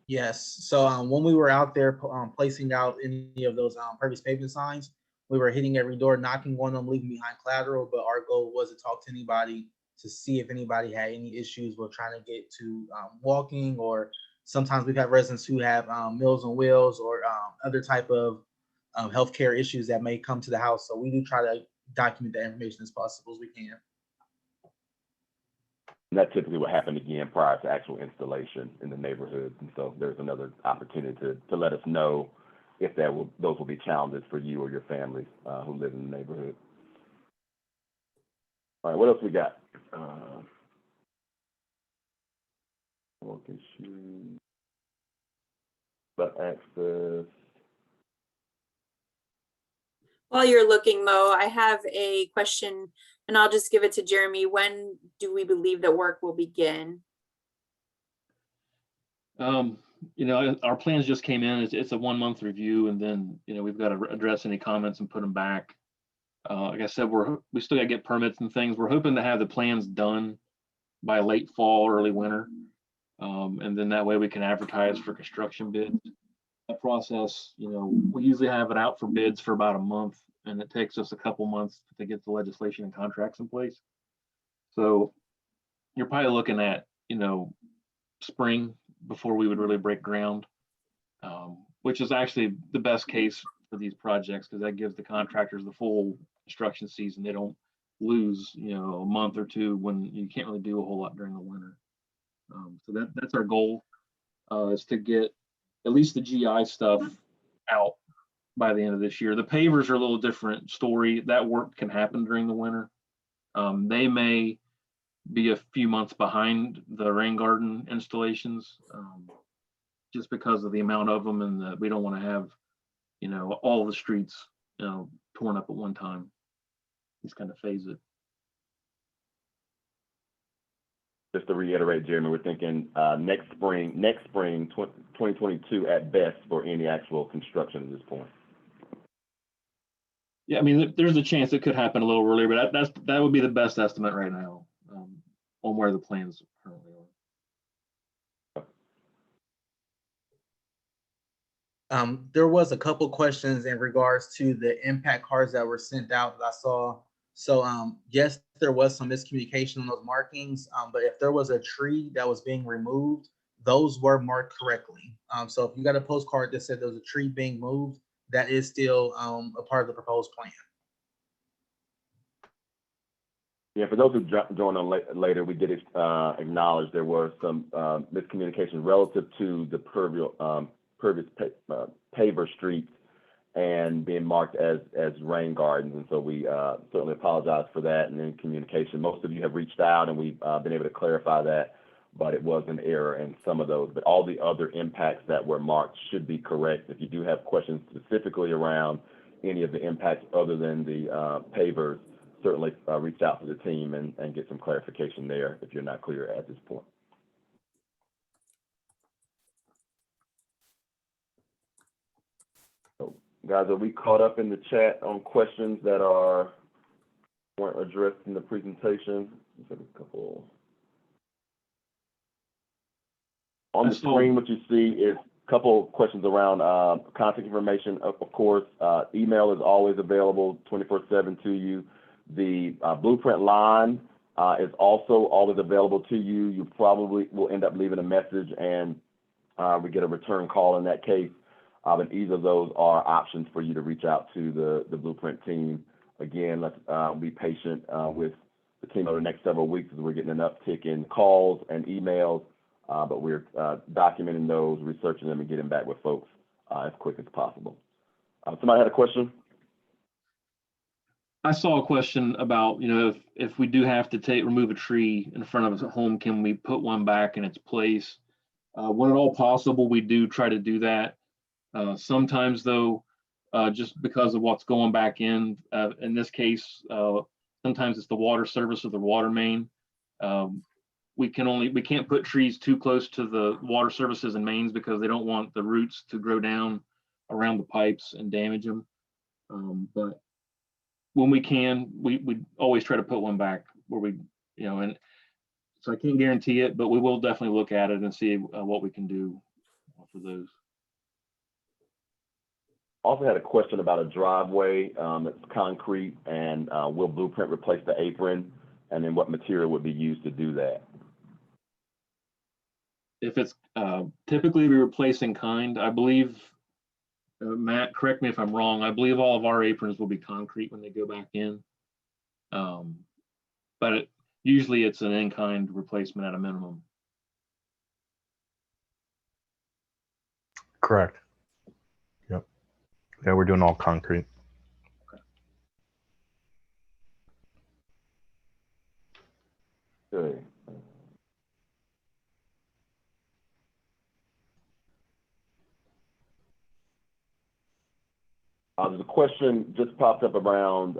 Yes. So when we were out there placing out any of those pervious pavement signs, we were hitting every door, knocking on them, leaving behind collateral. But our goal was to talk to anybody to see if anybody had any issues with trying to get to walking, or sometimes we've had residents who have Meals on Wheels or other type of healthcare issues that may come to the house. So we do try to document that information as possible as we can. And that's typically what happened again prior to actual installation in the neighborhood. And so there's another opportunity to let us know if those will be challenges for you or your families who live in the neighborhood. All right, what else we got? But access. While you're looking, Mo, I have a question And I'll just give it to Jeremy. When do we believe that work will begin? You know, our plans just came in. It's a 1-month review, and then, you know, we've got to address any comments and put them back. Like I said, we still got to get permits and things. We're hoping to have the plans done by late fall, early winter. And then that way we can advertise for construction bids. That process, you know, we usually have it out for bids for about a month, and it takes us a couple months to get the legislation and contracts in place. So you're probably looking at, you know, spring before we would really break ground, which is actually the best case for these projects, because that gives the contractors the full construction season. They don't lose, you know, a month or two when you can't really do a whole lot during the winter. So that's our goal, is to get at least the GI stuff out by the end of this year. The pavers are a little different story. That work can happen during the winter. They may be a few months behind the rain garden installations, just because of the amount of them, and we don't want to have, you know, all the streets, you know, torn up at one time. Just kind of phase it. Just to reiterate, Jeremy, we're thinking next spring, 2022 at best for any actual construction at this point. Yeah, I mean, there's a chance it could happen a little earlier, but that would be the best estimate right now, on where the plans currently are. There was a couple questions in regards to the impact cards that were sent out that I saw. So yes, there was some miscommunication on those markings, but if there was a tree that was being removed, those were marked correctly. So if you got a postcard that said there was a tree being moved, that is still a part of the proposed plan. Yeah, for those who joined on later, we did acknowledge there was some miscommunication relative to the pervious paver streets and being marked as rain gardens. And so we certainly apologize for that and in communication. Most of you have reached out and we've been able to clarify that, but it was an error in some of those. But all the other impacts that were marked should be correct. If you do have questions specifically around any of the impacts other than the pavers, certainly reach out to the team and get some clarification there if you're not clear at this point. So, guys, are we caught up in the chat on questions that weren't addressed in the presentation? Let's have a couple. On the screen, what you see is a couple questions around contact information. Of course, email is always available 24/7 to you. The blueprint line is also always available to you. You probably will end up leaving a message and we get a return call in that case. But either of those are options for you to reach out to the blueprint team. Again, let's be patient with the team over the next several weeks as we're getting an uptick in calls and emails, but we're documenting those, researching them, and getting back with folks as quick as possible. Somebody had a question? I saw a question about, you know, if we do have to remove a tree in front of a home, can we put one back in its place? When at all possible, we do try to do that. Sometimes though, just because of what's going back in this case, sometimes it's the water service or the water main. We can't put trees too close to the water services and mains because they don't want the roots to grow down around the pipes and damage them. But when we can, we always try to put one back where we, you know, and so I can't guarantee it, but we will definitely look at it and see what we can do for those. Also had a question about a driveway that's concrete, and will Blueprint replace the apron, and then what material would be used to do that? If it's typically we replace in kind, I believe, Matt, correct me if I'm wrong, I believe all of our aprons will be concrete when they go back in. But usually it's an in-kind replacement at a minimum. Correct. Yep. Yeah, we're doing all concrete. Okay. There's a question just popped up around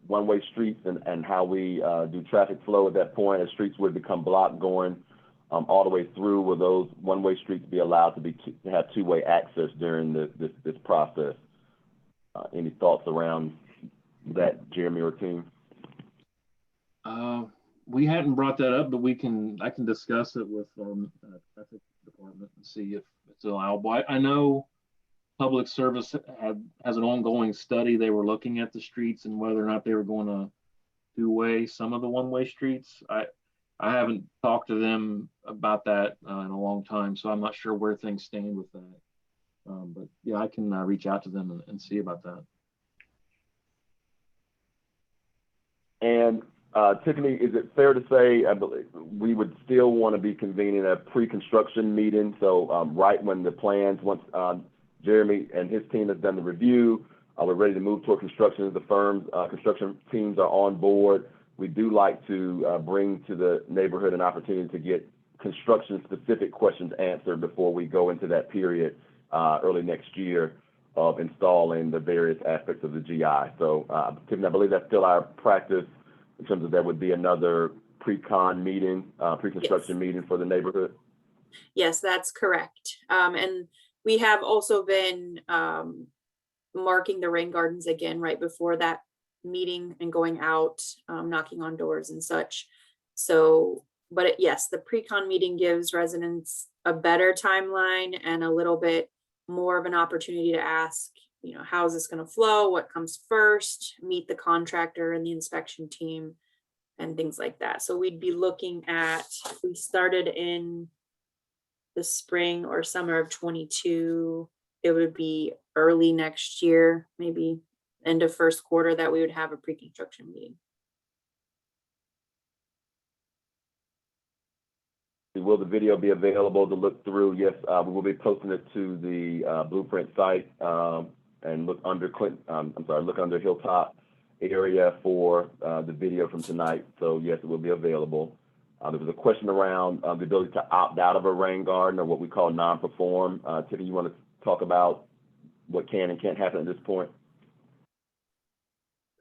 one-way streets and how we do traffic flow at that point as streets would become blocked going all the way through. Will those one-way streets be allowed to have two-way access during this process? Any thoughts around that, Jeremy or team? We hadn't brought that up, but I can discuss it with traffic department and see if it's allowable. I know Public Service has an ongoing study. They were looking at the streets and whether or not they were going to two-way some of the one-way streets. I haven't talked to them about that in a long time, so I'm not sure where things stand with that. But yeah, I can reach out to them and see about that. And Tiffany, is it fair to say, I believe, we would still want to be convening a pre-construction meeting? So right when the plans, once Jeremy and his team has done the review, we're ready to move toward construction. The firm's construction teams are on board. We do like to bring to the neighborhood an opportunity to get construction-specific questions answered before we go into that period early next year of installing the various aspects of the GI. So, Tiffany, I believe that's still our practice in terms of there would be another pre-con meeting, pre-construction meeting for the neighborhood. Yes, that's correct. And we have also been marking the rain gardens again right before that meeting and going out, knocking on doors and such. So, but yes, the pre-con meeting gives residents a better timeline and a little bit more of an opportunity to ask, you know, how is this going to flow? What comes first? Meet the contractor and the inspection team and things like that. So we'd be looking at, we started in the spring or summer of 22, it would be early next year, maybe end of first quarter, that we would have a pre-construction meeting. Will the video be available to look through? Yes, we will be posting it to the Blueprint site and look under look under Hilltop area for the video from tonight. So yes, it will be available. There was a question around the ability to opt out of a rain garden, or what we call non-perform. Tiffany, you want to talk about what can and can't happen at this point?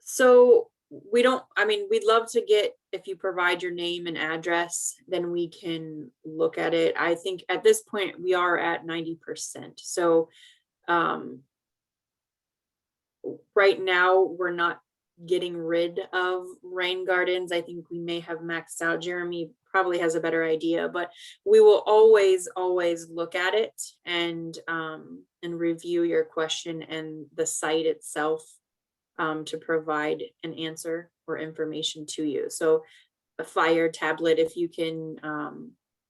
So we don't, I mean, we'd love to get, if you provide your name and address, then we can look at it. I think at this point we are at 90%. So right now we're not getting rid of rain gardens. I think we may have maxed out. Jeremy probably has a better idea, but we will always look at it and review your question and the site itself to provide an answer or information to you. So a fire tablet, if you can,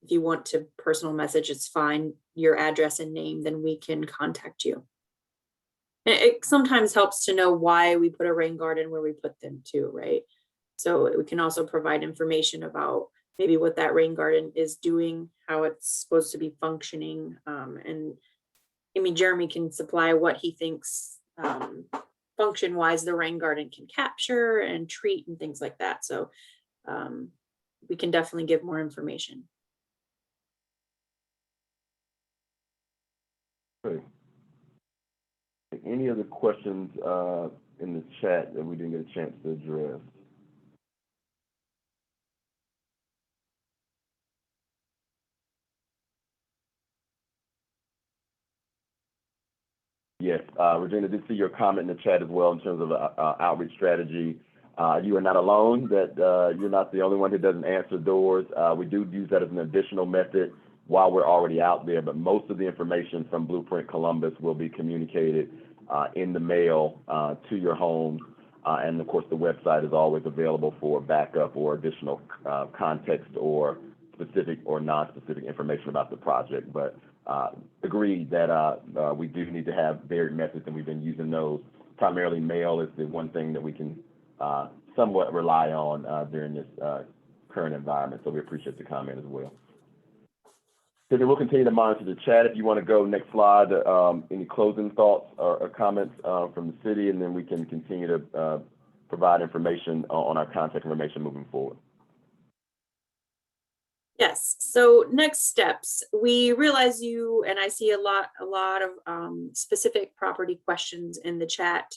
if you want to personal message, it's fine, your address and name, then we can contact you. And it sometimes helps to know why we put a rain garden where we put them too, right? So we can also provide information about maybe what that rain garden is doing, how it's supposed to be functioning. And I mean, Jeremy can supply what he thinks function-wise the rain garden can capture and treat and things like that. So we can definitely give more information. Great. Any other questions in the chat that we didn't get a chance to address? Yes, Regina, did see your comment in the chat as well in terms of outreach strategy. You are not alone, that you're not the only one who doesn't answer doors. We do use that as an additional method while we're already out there, but most of the information from Blueprint Columbus will be communicated in the mail to your homes. And of course, the website is always available for backup or additional context or specific or non-specific information about the project. But agreed that we do need to have varied methods, and we've been using those. Primarily mail is the one thing that we can somewhat rely on during this current environment. So we appreciate the comment as well. Then we'll continue to monitor the chat. If you want to go next slide, any closing thoughts or comments from the city, and then we can continue to provide information on our contact information moving forward. Yes, so next steps, we realize you, and I see a lot of specific property questions in the chat.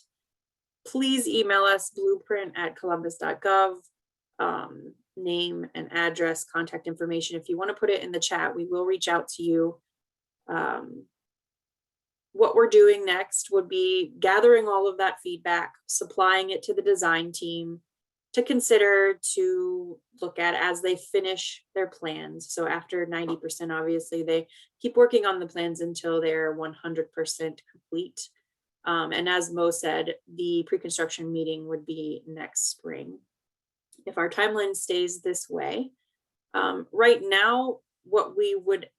Please email us blueprint@columbus.gov, name and address, contact information. If you want to put it in the chat, we will reach out to you. What we're doing next would be gathering all of that feedback, supplying it to the design team to consider, to look at as they finish their plans. So after 90%, obviously, they keep working on the plans until they're 100% complete. And as Mo said, the pre-construction meeting would be next spring. If our timeline stays this way, right now, what we would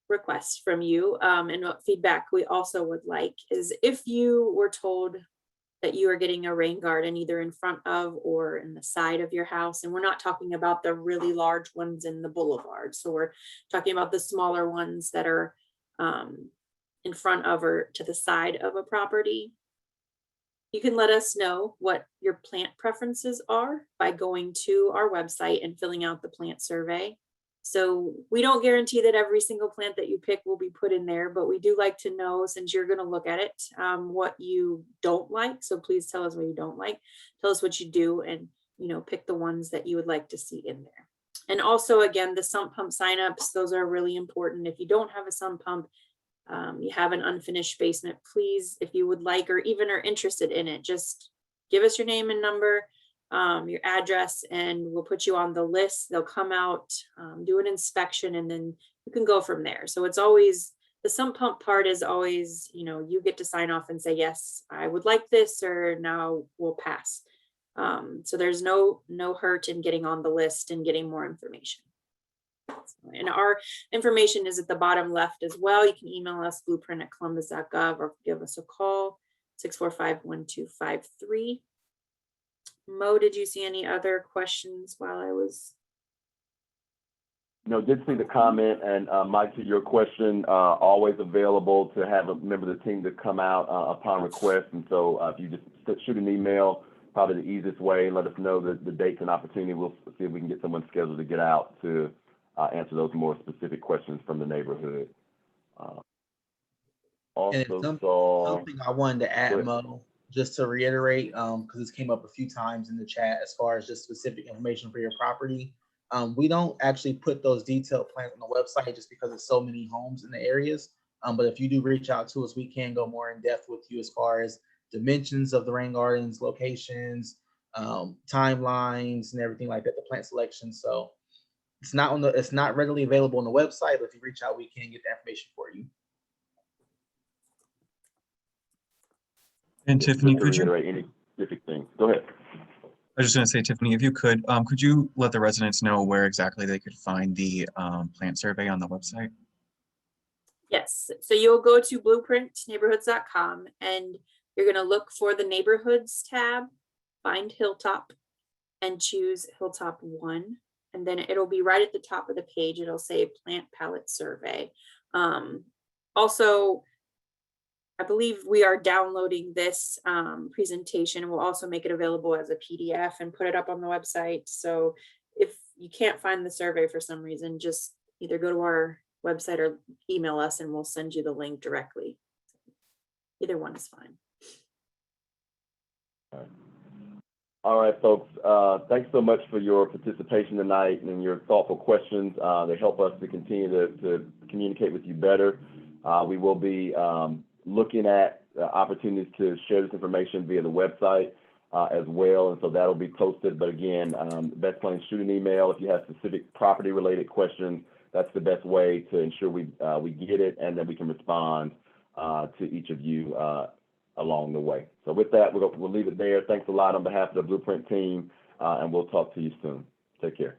request from you and what feedback we also would like is if you were told that you are getting a rain garden either in front of or in the side of your house, and we're not talking about the really large ones in the boulevard, so we're talking about the smaller ones that are in front of or to the side of a property, you can let us know what your plant preferences are by going to our website and filling out the plant survey. So we don't guarantee that every single plant that you pick will be put in there, but we do like to know, since you're going to look at it, what you don't like. So please tell us what you don't like. Tell us what you do, and pick the ones that you would like to see in there. And also, again, the sump pump signups, those are really important. If you don't have a sump pump, you have an unfinished basement, please, if you would like or even are interested in it, just give us your name and number, your address, and we'll put you on the list. They'll come out, do an inspection, and then you can go from there. So it's always, the sump pump part is always, you get to sign off and say, yes, I would like this, or now we'll pass. So there's no hurt in getting on the list and getting more information. And our information is at the bottom left as well. You can email us blueprint@columbus.gov or give us a call 645-1253. Mo, did you see any other questions while I was? No, did see the comment, and Mike, to your question, always available to have a member of the team to come out upon request. And so if you just shoot an email, probably the easiest way, and let us know the dates and opportunity. We'll see if we can get someone scheduled to get out to answer those more specific questions from the neighborhood. Something I wanted to add, Mo, just to reiterate, because this came up a few times in the chat as far as just specific information for your property. We don't actually put those detailed plans on the website just because there's so many homes in the areas. But if you do reach out to us, we can go more in depth with you as far as dimensions of the rain gardens, locations, timelines, and everything like that, the plant selection. So it's not readily available on the website, but if you reach out, we can get the information for you. And Tiffany, could you reiterate any specific things? Go ahead. I was just going to say, Tiffany, if you could you let the residents know where exactly they could find the plant survey on the website? Yes, so you'll go to blueprintneighborhoods.com and you're going to look for the neighborhoods tab, find Hilltop, and choose Hilltop 1. And then it'll be right at the top of the page. It'll say plant palette survey. Also, I believe we are downloading this presentation. We'll also make it available as a PDF and put it up on the website. So if you can't find the survey for some reason, just either go to our website or email us and we'll send you the link directly. Either one is fine. All right, folks. Thanks so much for your participation tonight and your thoughtful questions. They help us to continue to communicate with you better. We will be looking at opportunities to share this information via the website as well, and so that'll be posted. But again, best plan, shoot an email if you have specific property-related questions. That's the best way to ensure we get it, and then we can respond to each of you along the way. So with that, we'll leave it there. Thanks a lot on behalf of the Blueprint team, and we'll talk to you soon. Take care.